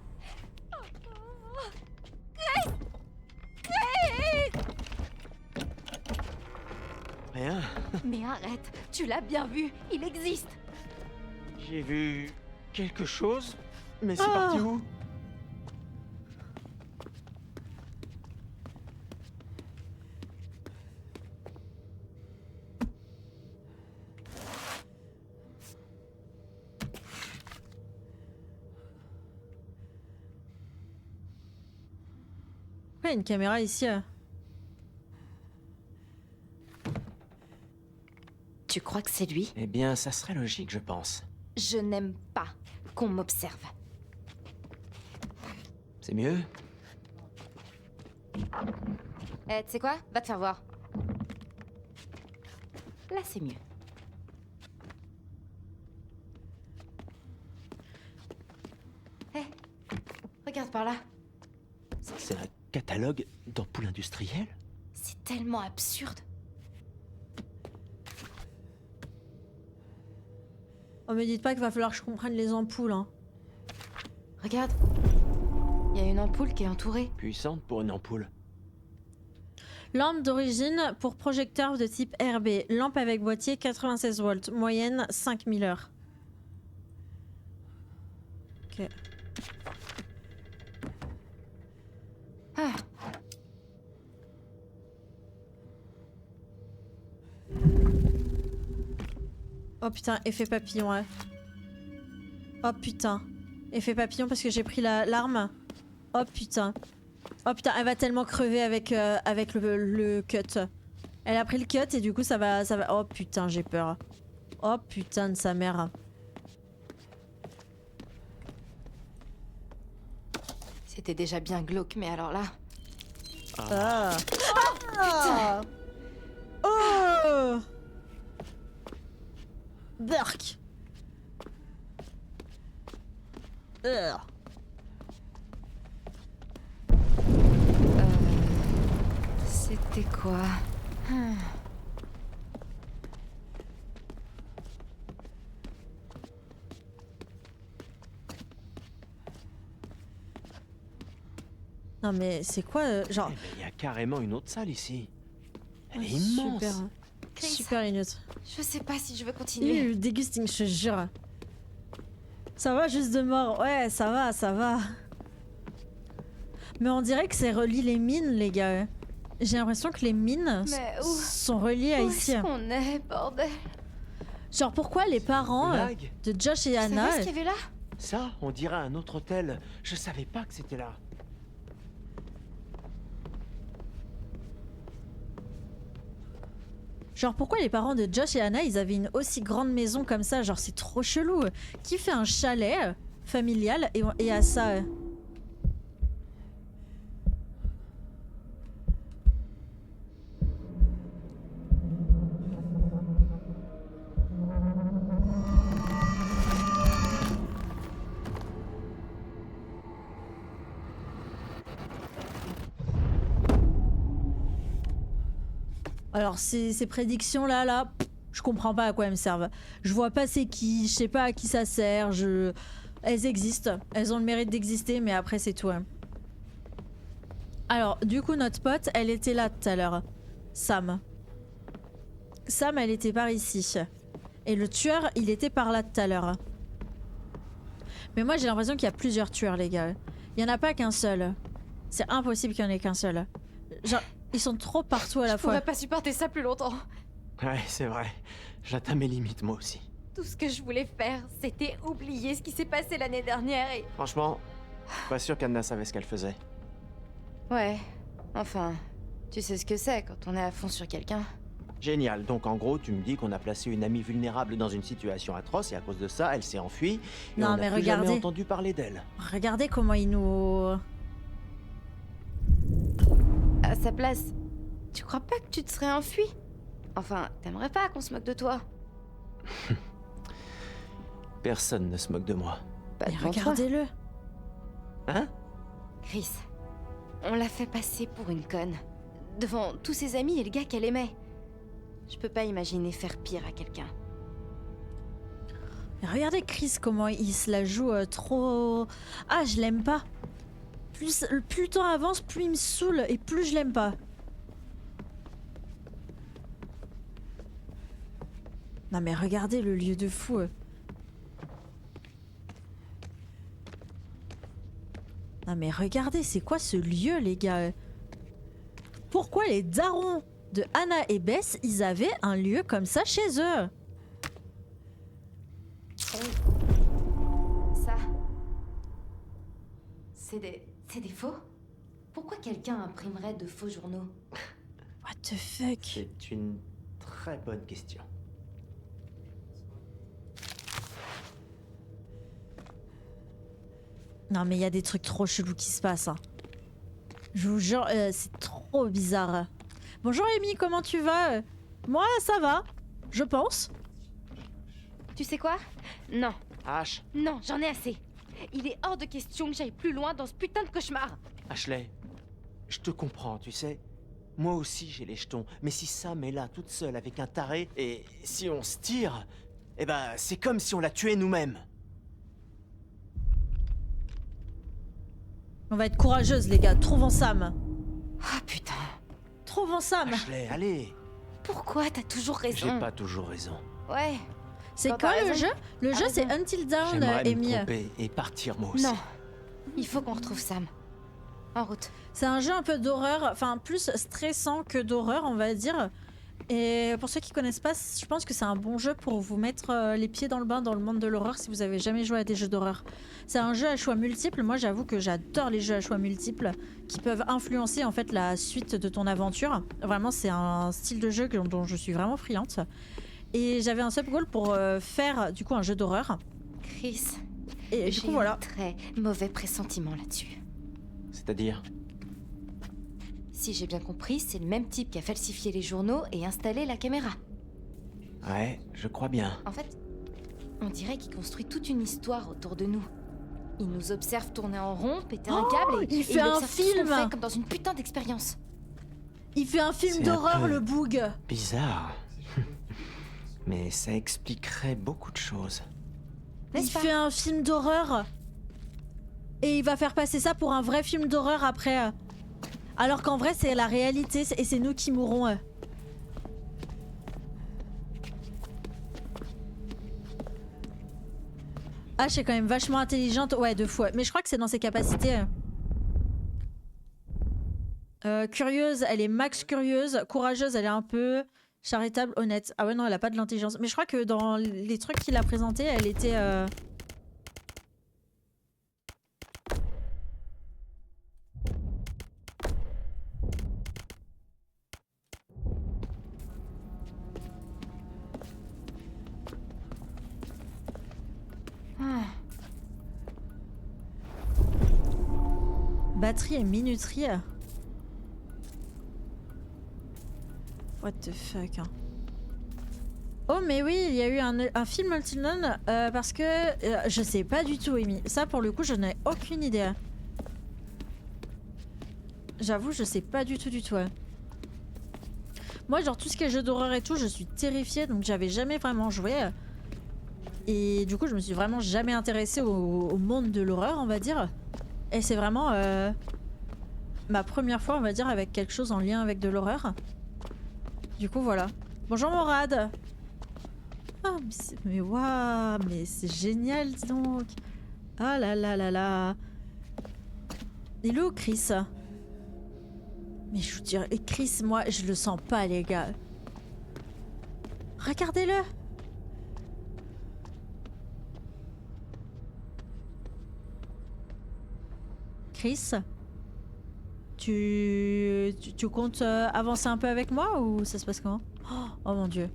Rien. Mais arrête, tu l'as bien vu, il existe. J'ai vu quelque chose, mais c'est Oh. parti où? Pourquoi il y a une caméra ici Tu crois que c'est lui? Eh bien, ça serait logique, je pense. Je n'aime pas qu'on m'observe. C'est mieux? Eh, tu sais quoi? Va te faire voir. Là, c'est mieux. Eh, regarde par là. C'est un catalogue d'ampoules industrielles? C'est tellement absurde. Oh, me dites pas qu'il va falloir que je comprenne les ampoules. Hein. Regarde. Il y a une ampoule qui est entourée. Puissante pour une ampoule. Lampe d'origine pour projecteur de type RB. Lampe avec boîtier 96 volts. Moyenne 5000 heures. Ok. Ah. Oh putain, effet papillon, ouais. Oh putain. Effet papillon parce que j'ai pris l'arme. Oh putain. Oh putain, elle va tellement crever avec, avec le cut. Elle a pris le cut et du coup ça va... Oh putain, j'ai peur. Oh putain de sa mère. C'était déjà bien glauque, mais alors là... Ah. Ah. Oh. Burk. C'était quoi? Non mais c'est quoi genre... Eh ben, il y a carrément une autre salle ici. Elle est Ouais, immense. Super, Chris, super inutile. je sais pas si je veux Il continuer. est dégusting, je te jure. Ça va juste de mort. Ouais, ça va, ça va. Mais on dirait que c'est relié les mines, les gars. J'ai l'impression que les mines Mais où- sont reliées à Où ici. est-ce qu'on est, bordel? Genre pourquoi les parents Blague. de Josh et Tu Anna... savais ce qu'il y avait là? Ça, on dirait un autre hôtel. Je savais pas que c'était là. Genre pourquoi les parents de Josh et Anna ils avaient une aussi grande maison comme ça? Genre c'est trop chelou. Qui fait un chalet familial et à ça Alors ces prédictions là, je comprends pas à quoi elles me servent. Je vois pas c'est qui, je sais pas à qui ça sert, elles existent, elles ont le mérite d'exister, mais après c'est tout. Hein. Alors du coup notre pote, elle était là tout à l'heure. Sam. Sam, elle était par ici. Et le tueur, il était par là tout à l'heure. Mais moi j'ai l'impression qu'il y a plusieurs tueurs les gars. Il y en a pas qu'un seul. C'est impossible qu'il y en ait qu'un seul. Genre, ils sont trop partout à la Je fois. pourrais pas supporter ça plus longtemps. Ouais, c'est vrai. J'atteins mes limites, moi aussi. Tout ce que je voulais faire, c'était oublier ce qui s'est passé l'année dernière et... Franchement, pas sûr qu'Anna savait ce qu'elle faisait. Ouais, enfin, tu sais ce que c'est quand on est à fond sur quelqu'un. Génial. Donc en gros, tu me dis qu'on a placé une amie vulnérable dans une situation atroce et à cause de ça, elle s'est enfuie. Et Non, on mais n'a plus jamais regardez. entendu parler d'elle. Regardez comment ils nous... À sa place, tu crois pas que tu te serais enfui? Enfin, t'aimerais pas qu'on se moque de toi? Personne ne se moque de moi. Pas Mais devant toi. regardez-le. Hein? Chris, on l'a fait passer pour une conne. Devant tous ses amis et le gars qu'elle aimait. Je peux pas imaginer faire pire à quelqu'un. Mais regardez Chris comment il se la joue trop... Ah, je l'aime pas. Plus le temps avance, plus il me saoule et plus je l'aime pas. Non mais regardez le lieu de fou. Non mais regardez, c'est quoi ce lieu les gars? Pourquoi les darons de Anna et Bess, ils avaient un lieu comme ça chez eux? Ça. C'est des faux? Pourquoi quelqu'un imprimerait de faux journaux? What the fuck? C'est une très bonne question. Non mais il y a des trucs trop chelous qui se passent. Hein. Je vous jure, c'est trop bizarre. Bonjour Amy, comment tu vas? Moi ça va, je pense. Tu sais quoi? Non, Ash, non, j'en ai assez. Il est hors de question que j'aille plus loin dans ce putain de cauchemar. Ashley, je te comprends, tu sais. Moi aussi j'ai les jetons, mais si Sam est là toute seule avec un taré, et si on se tire, eh ben c'est comme si on la tuait nous-mêmes. On va être courageuse les gars, trouvons Sam. Ah putain. Trouvons Sam. Ashley, allez. Pourquoi t'as toujours raison? J'ai pas toujours raison. Ouais. C'est Quand quoi t'as le raison. jeu? Le T'as jeu c'est raison. Until Dawn, J'aimerais me Amy. tromper et partir moi aussi. Non. Il faut qu'on retrouve Sam. En route. C'est un jeu un peu d'horreur, enfin plus stressant que d'horreur on va dire. Et pour ceux qui connaissent pas, je pense que c'est un bon jeu pour vous mettre les pieds dans le bain dans le monde de l'horreur si vous avez jamais joué à des jeux d'horreur. C'est un jeu à choix multiples, moi j'avoue que j'adore les jeux à choix multiples qui peuvent influencer en fait la suite de ton aventure. Vraiment c'est un style de jeu dont je suis vraiment friande. Et j'avais un sub goal pour faire du coup un jeu d'horreur. Chris. Et du J'ai coup eu voilà. un très mauvais pressentiment là-dessus. C'est-à-dire? Si j'ai bien compris, c'est le même type qui a falsifié les journaux et installé la caméra. Ouais, je crois bien. En fait, on dirait qu'il construit toute une histoire autour de nous. Il nous observe tourner en rond, péter un Oh, câble il et fait un observe tout ce qu'on film. fait comme dans une putain d'expérience. Il fait un film C'est un d'horreur peu le boug. Bizarre. Mais ça expliquerait beaucoup de choses. Il N'est-ce pas? fait un film d'horreur. Et il va faire passer ça pour un vrai film d'horreur après. Alors qu'en vrai c'est la réalité et c'est nous qui mourrons. H est quand même vachement intelligente. Ouais, de fou. Mais je crois que c'est dans ses capacités. Curieuse, elle est max curieuse. Courageuse, elle est un peu charitable, honnête. Ah ouais, non, elle a pas de l'intelligence. Mais je crois que dans les trucs qu'il a présentés, elle était... Ah. Batterie et minuterie. What the fuck. Hein. Oh mais oui, il y a eu un film Until Dawn parce que je sais pas du tout, Amy. Ça pour le coup, je n'ai aucune idée. J'avoue, je sais pas du tout ouais. Moi, genre tout ce qui est jeu d'horreur et tout, je suis terrifiée, donc j'avais jamais vraiment joué. Et du coup, je me suis vraiment jamais intéressée au monde de l'horreur, on va dire. Et c'est vraiment ma première fois, on va dire, avec quelque chose en lien avec de l'horreur. Du coup, voilà. Bonjour Morad. Ah, mais waouh, mais c'est génial, dis donc. Ah là là là là. Il est où Chris? Mais je vous dirais, Chris, moi, je le sens pas, les gars. Regardez-le. Chris, tu comptes avancer un peu avec moi ou ça se passe comment? Oh mon dieu.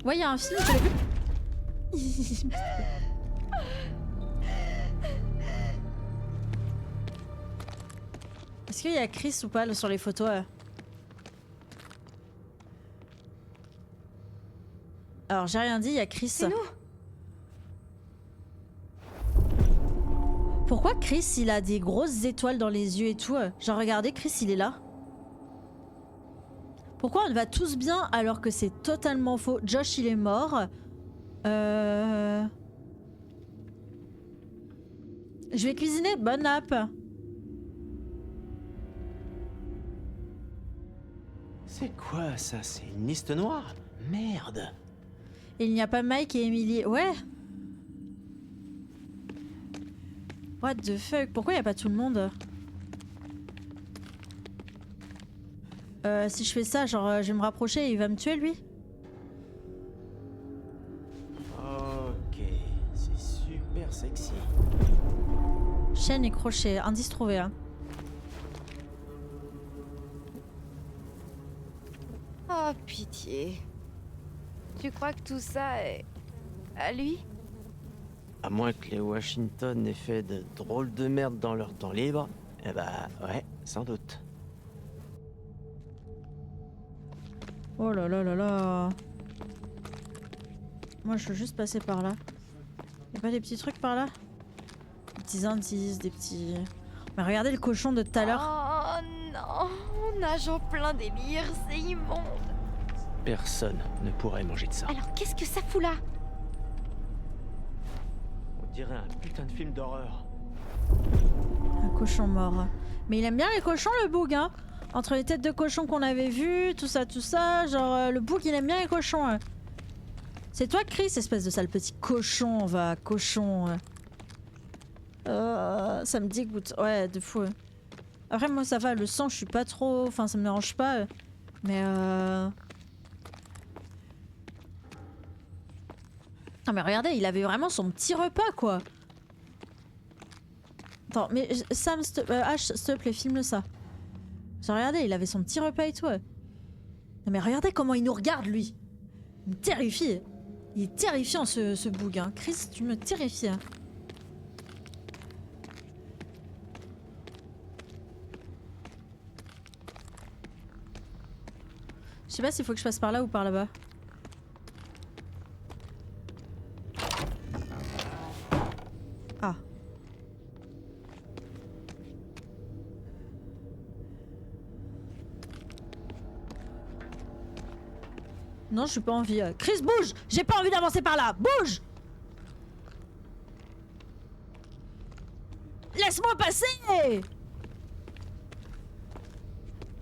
Ouais, il y a un film, je l'ai vu. Est-ce qu'il y a Chris ou pas là, sur les photos Alors, j'ai rien dit, il y a Chris. C'est nous. Pourquoi Chris, il a des grosses étoiles dans les yeux et tout? Genre, regardez, Chris, il est là. Pourquoi on va tous bien alors que c'est totalement faux? Josh, il est mort. Je vais cuisiner. Bonne app. C'est quoi ça? C'est une liste noire? Merde. Et il n'y a pas Mike et Emily. Ouais. What the fuck? Pourquoi il n'y a pas tout le monde? Si je fais ça, genre je vais me rapprocher et il va me tuer lui? Ok, c'est super sexy. Chaîne et crochet, indice trouvé. Hein. Oh, pitié. Tu crois que tout ça est... à lui? À moins que les Washington aient fait de drôles de merde dans leur temps libre, eh bah ouais, sans doute. Oh là là là là. Moi je veux juste passer par là. Y'a pas des petits trucs par là? Des petits indices, des petits... Mais regardez le cochon de tout à l'heure. Oh non, on nage en plein délire, c'est immonde. Personne ne pourrait manger de ça. Alors qu'est-ce que ça fout là? On dirait un putain de film d'horreur. Un cochon mort. Mais il aime bien les cochons le boug hein. Entre les têtes de cochons qu'on avait vues, tout ça, genre le boug il aime bien les cochons. Hein. C'est toi Chris, espèce de sale petit cochon, va, cochon. Ça me dégoûte, ouais, de fou. Après moi ça va, le sang je suis pas trop... Enfin ça me dérange pas. Mais Ah mais regardez, il avait vraiment son petit repas quoi. Attends, mais Sam, H, s'il te plaît, filme-le ça. Regardez, il avait son petit repas et tout. Non mais regardez comment il nous regarde lui. Il me terrifie. Il est terrifiant ce boug. Hein. Chris, tu me terrifies. Hein. Je sais pas s'il faut que je passe par là ou par là-bas. Ah. Non, j'ai pas envie. Chris, bouge! J'ai pas envie d'avancer par là! Bouge! Laisse-moi passer!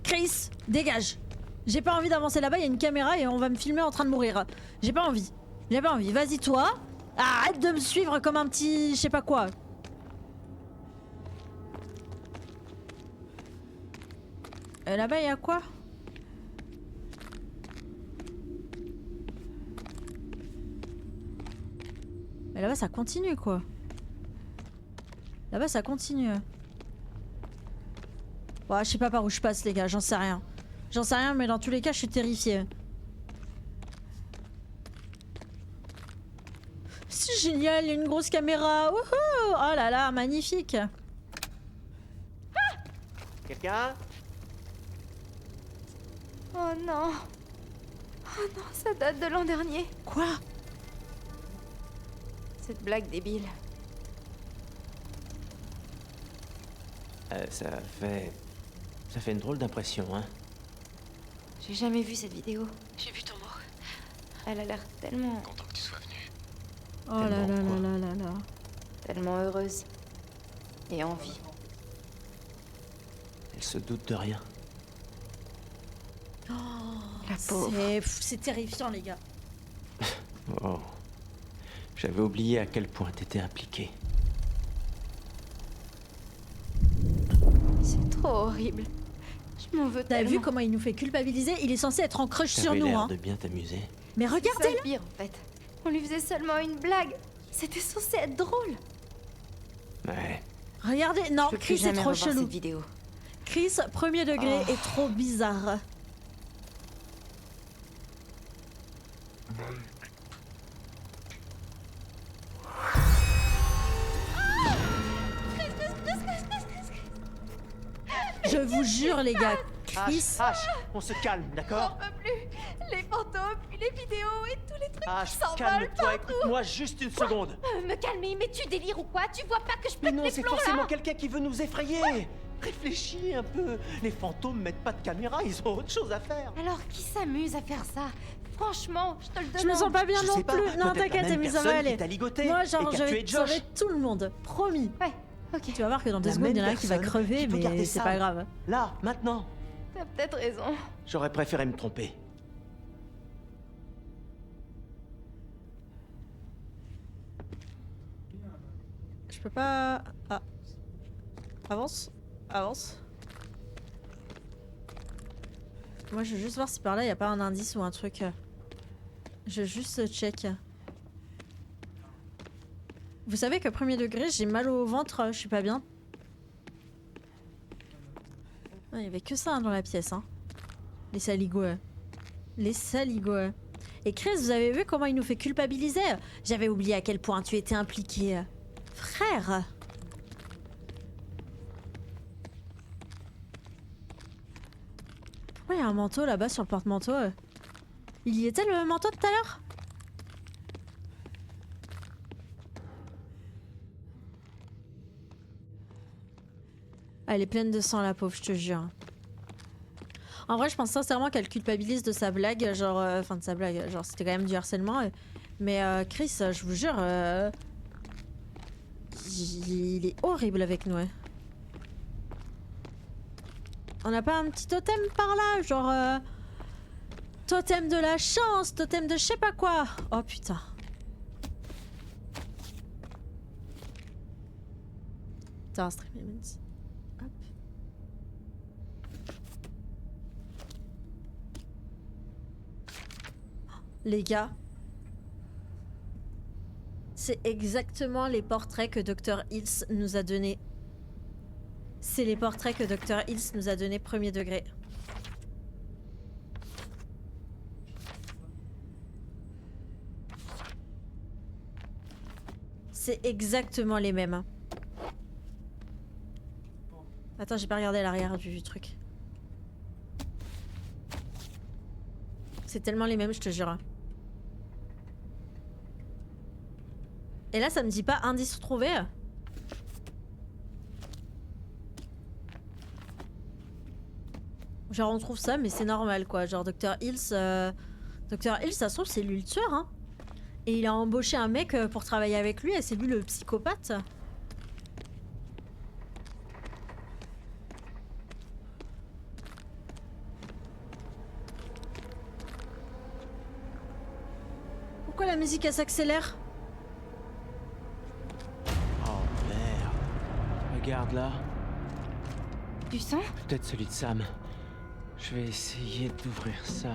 Chris, dégage! J'ai pas envie d'avancer là-bas, il y a une caméra et on va me filmer en train de mourir. J'ai pas envie. J'ai pas envie. Vas-y, toi! Arrête de me suivre comme un petit... je sais pas quoi. Et là-bas, il y a quoi? Mais là-bas, ça continue, quoi. Là-bas, ça continue. Bon, je sais pas par où je passe, les gars, j'en sais rien. J'en sais rien, mais dans tous les cas, je suis terrifiée. C'est génial, il y a une grosse caméra. Wouhou! Oh là là, magnifique. Quelqu'un? Oh non. Oh non, ça date de l'an dernier. Quoi? Cette blague débile. Ça fait une drôle d'impression, hein. J'ai jamais vu cette vidéo. J'ai vu ton mot. Elle a l'air tellement... Content que tu sois venu. Oh là là là là là là. tellement heureuse. Et en vie. Elle se doute de rien. La pauvre. C'est terrifiant, les gars. Oh. J'avais oublié à quel point t'étais impliqué. C'est trop horrible. Je m'en veux T'as tellement. vu comment il nous fait culpabiliser? Il est censé être en crush sur T'avais nous, l'air hein. de bien t'amuser. Mais C'est ça regardez le pire, en fait. On lui faisait seulement une blague. C'était censé être drôle. Ouais. Regardez, non, Je peux plus Chris est jamais trop revoir chelou. cette vidéo. Chris, premier degré, Oh. est trop bizarre. Je vous jure, les gars, Chris... H, on se calme, d'accord? On peut plus. Les fantômes, puis les vidéos et tous les trucs H, qui s'envolent calme-toi, partout. écoute-moi juste une seconde. Me calmer, mais tu délires ou quoi? Tu vois pas que je Mais pète non, les c'est plombs forcément là? quelqu'un qui veut nous effrayer. Réfléchis un peu. Les fantômes mettent pas de caméra, ils ont autre chose à faire. Alors qui s'amuse à faire ça? Franchement, je te le demande. Je me sens pas bien Je non sais pas, plus. Non, peut-être la t'inquiète, même mais ça va personne qui aller. t'a ligoté Moi, et genre, qui je a vais tué Josh. sauver tout le monde. Promis. Ouais, ok. Tu vas voir que dans 2 La secondes, il y en a un même qui va personne crever, qui peut mais garder c'est ça. pas grave. Là, maintenant. T'as peut-être raison. J'aurais préféré me tromper. Je peux pas... Ah. Avance. Avance. Moi, je veux juste voir si par là, il n'y a pas un indice ou un truc. Je veux juste check. Vous savez que premier degré, j'ai mal au ventre, je suis pas bien. Il y avait que ça hein, dans la pièce. Hein. Les saligots. Les saligots. Et Chris, vous avez vu comment il nous fait culpabiliser? J'avais oublié à quel point tu étais impliqué. Frère! Pourquoi il y a un manteau là-bas sur le porte-manteau? Il y était le manteau tout à l'heure? Elle est pleine de sang la pauvre, je te jure. En vrai, je pense sincèrement qu'elle culpabilise de sa blague, genre... Enfin, de sa blague, genre c'était quand même du harcèlement. Mais Chris, je vous jure... il est horrible avec nous. On n'a pas un petit totem par là, genre... totem de la chance, totem de je sais pas quoi. Oh putain. Putain, stream elements. Hop. Les gars. C'est exactement les portraits que Dr. Hills nous a donnés. C'est les portraits que Dr. Hills nous a donnés premier degré. C'est exactement les mêmes. Attends, j'ai pas regardé l'arrière du truc. C'est tellement les mêmes, je te jure. Et là, ça me dit pas indice retrouvé. Genre, on trouve ça, mais c'est normal, quoi. Genre, Dr. Hills... Dr. Hills, ça se trouve, c'est lui le tueur, hein. Et il a embauché un mec pour travailler avec lui, et c'est lui le psychopathe. Pourquoi la musique, elle s'accélère? Oh merde. Regarde là. Du sang? Peut-être celui de Sam. Je vais essayer d'ouvrir ça.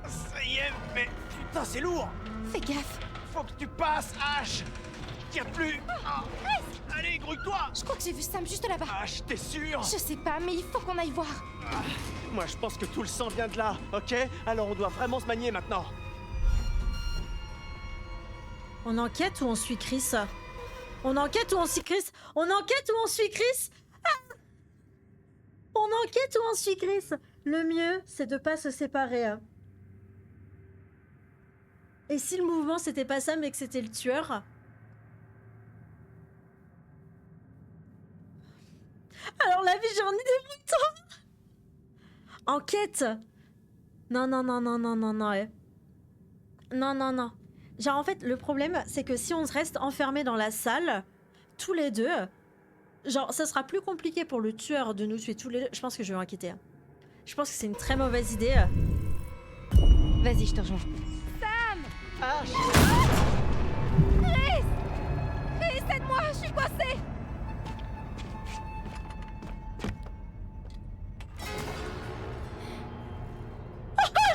Ça y est, mais putain, c'est lourd! Fais gaffe. Faut que tu passes, H! Tire plus! Allez, grouille-toi! Je crois que j'ai vu Sam juste là-bas. H, t'es sûr? Je sais pas, mais il faut qu'on aille voir. Moi, je pense que tout le sang vient de là, ok? Alors on doit vraiment se manier maintenant. On enquête ou on suit Chris? On enquête ou on suit Chris? On enquête ou on suit Chris? Ah, on enquête ou on suit Chris? Le mieux, c'est de pas se séparer. Et si le mouvement c'était pas ça mais que c'était le tueur? Alors la vie j'en ai des moutons. Enquête. Non non non non non non non. Non non non. Genre en fait le problème c'est que si on reste enfermés dans la salle, tous les deux, genre ça sera plus compliqué pour le tueur de nous tuer tous les deux. Je pense que je vais m'inquiéter. Je pense que c'est une très mauvaise idée. Vas-y, je te rejoins. H! Chris, aide-moi, je suis coincée.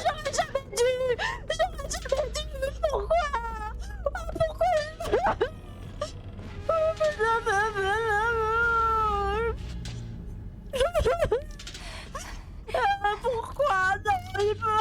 J'aurais jamais dû. Pourquoi? Pourquoi? Pourquoi? Non, il peut...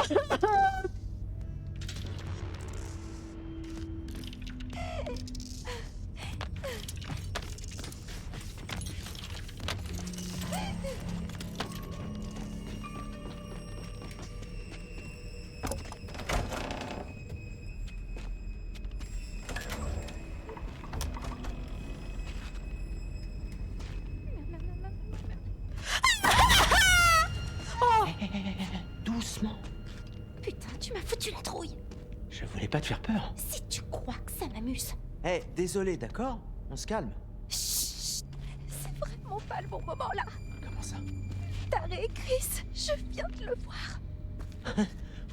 Doucement. Putain, tu m'as foutu la trouille. Je voulais pas te faire peur. Si tu crois que ça m'amuse. Eh, désolé, d'accord? On se calme. Chut. C'est vraiment pas le bon moment là. Comment ça? Taré, Chris, je viens de le voir.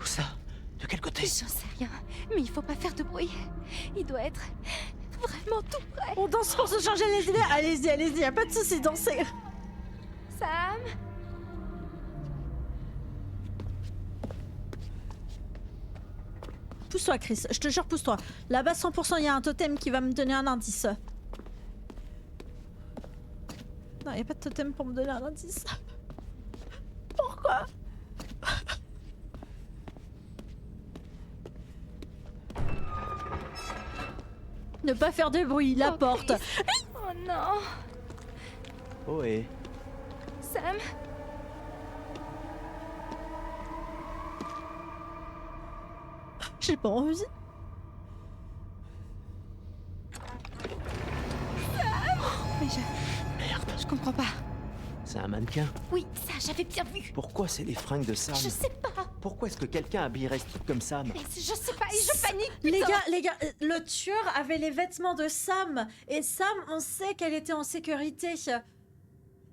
Où ça? De quel côté? J'en sais rien, mais il faut pas faire de bruit. Il doit être vraiment tout près. On danse pour se changer les idées. Allez-y, allez-y, y a pas de soucis, dansez. Sam? Pousse-toi, Chris. Je te jure, pousse-toi. Là-bas, 100%, il y a un totem qui va me donner un indice. Non, y a pas de totem pour me donner un indice. Pourquoi? Ne pas faire de bruit, la Oh, porte. Chris. Oh non. Oh et... Sam? J'ai pas envie. Mais je comprends pas. C'est un mannequin. Oui, ça, j'avais bien vu. Pourquoi c'est les fringues de Sam? Je sais pas. Pourquoi est-ce que quelqu'un habillerait ce truc comme Sam? Mais je sais pas, et je panique. Les gars, le tueur avait les vêtements de Sam. Et Sam, on sait qu'elle était en sécurité.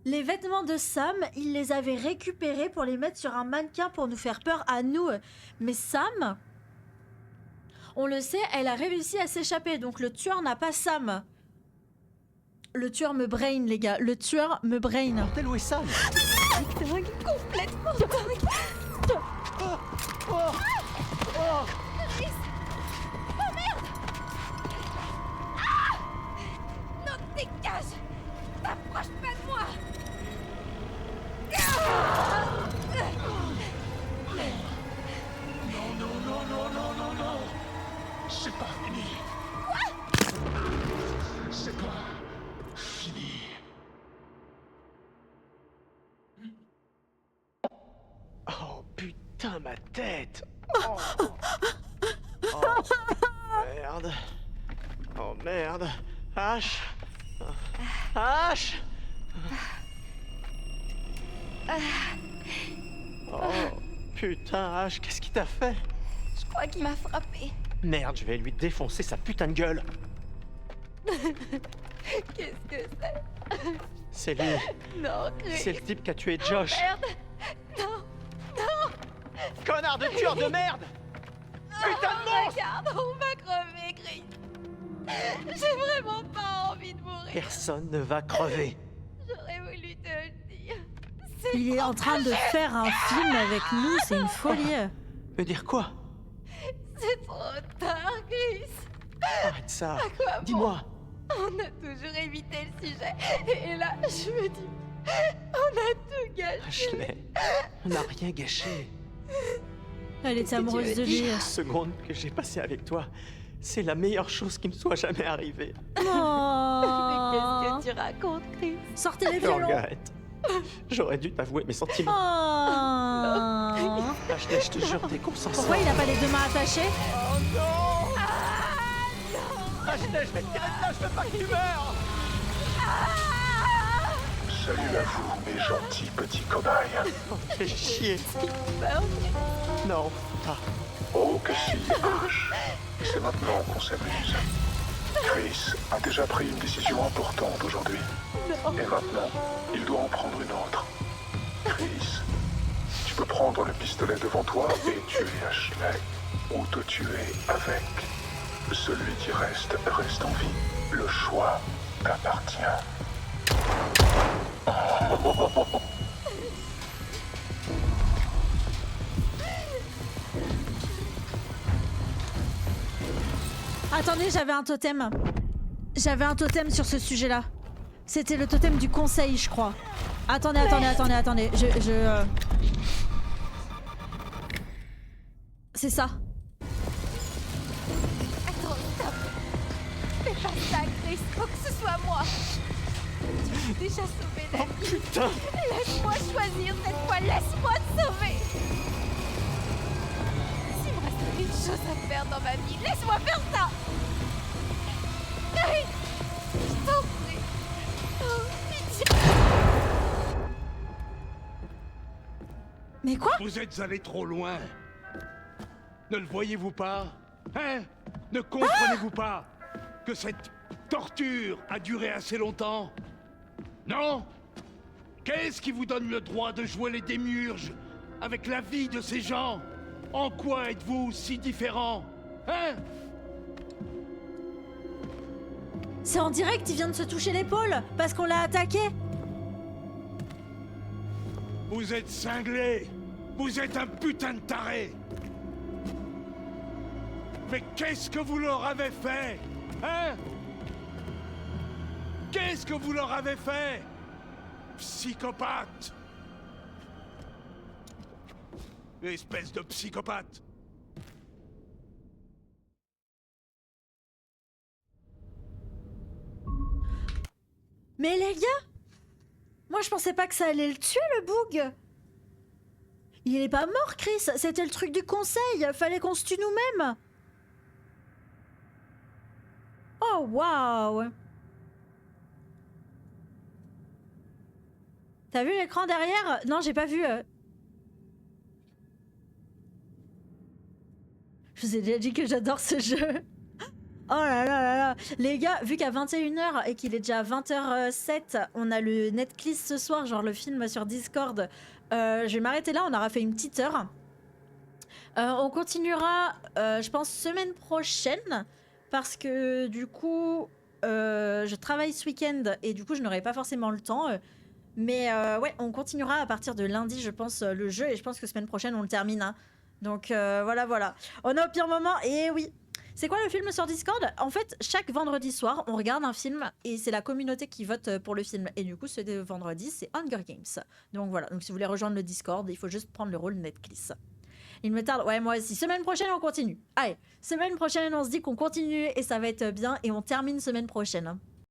Les vêtements de Sam, il les avait récupérés pour les mettre sur un mannequin pour nous faire peur à nous. Mais Sam, on le sait, elle a réussi à s'échapper. Donc le tueur n'a pas Sam. Le tueur me brain, les gars. Le tueur me brain. Bordel, où est Sam? Dingue, complètement dingue. Chris. Oh merde. Ah. Non, dégage. T'approches pas de moi. C'est pas fini. C'est pas fini. Oh putain, ma tête! Oh, oh merde! Oh merde! H! H! Oh putain, H, qu'est-ce qu'il t'a fait? Je crois qu'il m'a frappé. Merde, je vais lui défoncer sa putain de gueule! Qu'est-ce que c'est? C'est lui! Non, Chris. C'est le type qui a tué Josh! Merde. Non. Connard de tueur de merde! Putain de monstre! Regarde, on va crever, Chris. J'ai vraiment pas envie de mourir. Personne ne va crever! J'aurais voulu te le dire. Il est en train de faire un film avec nous, c'est une folie. Veut dire quoi? C'est trop tard, Chris. Arrête ça! Quoi bon? Dis-moi! On a toujours évité le sujet. Et là, je me dis, on a tout gâché. Ashley, on n'a rien gâché. Elle était que tu amoureuse veux de lui. La seconde que j'ai passée avec toi, c'est la meilleure chose qui me soit jamais arrivée. Mais Oh. qu'est-ce que tu racontes, Chris? Sortez les Je violons. regrette. J'aurais dû t'avouer mes sentiments. Oh. Ashley, je te jure, t'es consentante. Pourquoi il a pas les deux mains attachées? Oh non! Ashley, je vais te tirer de là, je veux pas que tu meurs! Salut à vous, mes gentils petits cobayes. Oh, fais chier. Non. Ah, Oh, que si, H. C'est maintenant qu'on s'amuse. Chris a déjà pris une décision importante aujourd'hui. Et maintenant, il doit en prendre une autre. Chris, tu peux prendre le pistolet devant toi et tuer Ashley. Ou te tuer avec. Celui qui reste en vie. Le choix t'appartient. Attendez, j'avais un totem. J'avais un totem sur ce sujet-là. C'était le totem du conseil, je crois. Attendez. C'est ça. Attends, stop. Fais pas ça, Chris. Faut que ce soit moi. Tu m'as déjà sauvé la vie. putain! Laisse-moi choisir cette fois. Laisse-moi te sauver. S'il me reste une chose à faire dans ma vie, laisse-moi faire ça. Chris, je t'en prie. Oh, pitié. Mais quoi? Vous êtes allé trop loin. Ne le voyez-vous pas? Hein? Ne comprenez-vous pas que cette torture a duré assez longtemps? Non? Qu'est-ce qui vous donne le droit de jouer les démiurges avec la vie de ces gens? En quoi êtes-vous si différents? Hein? C'est en direct, il vient de se toucher l'épaule parce qu'on l'a attaqué. Vous êtes cinglé. Vous êtes un putain de taré. Mais qu'est-ce que vous leur avez fait? Hein? Qu'est-ce que vous leur avez fait? Psychopathe! Espèce de psychopathe! Mais les gars, moi je pensais pas que ça allait le tuer le boug. Il est pas mort, Chris. C'était le truc du conseil. Fallait qu'on se tue nous-mêmes. Oh waouh. T'as vu l'écran derrière? Non, j'ai pas vu. Je vous ai déjà dit que j'adore ce jeu. Oh là là là là. Les gars, vu qu'à 21h et qu'il est déjà 20h07, on a le Netflix ce soir, genre le film sur Discord. Je vais m'arrêter là, on aura fait une petite heure. On continuera, je pense, semaine prochaine. Parce que du coup, je travaille ce week-end et du coup, je n'aurai pas forcément le temps. Mais ouais, on continuera à partir de lundi, je pense, le jeu. Et je pense que semaine prochaine, on le termine. Hein. Donc voilà, voilà. On est au pire moment. Et oui. C'est quoi le film sur Discord? En fait, chaque vendredi soir, on regarde un film et c'est la communauté qui vote pour le film. Et du coup, ce vendredi, c'est Hunger Games. Donc voilà, donc si vous voulez rejoindre le Discord, il faut juste prendre le rôle Netflix. Il me tarde, ouais, moi aussi. Semaine prochaine, on continue. Allez, semaine prochaine, on se dit qu'on continue et ça va être bien et on termine semaine prochaine.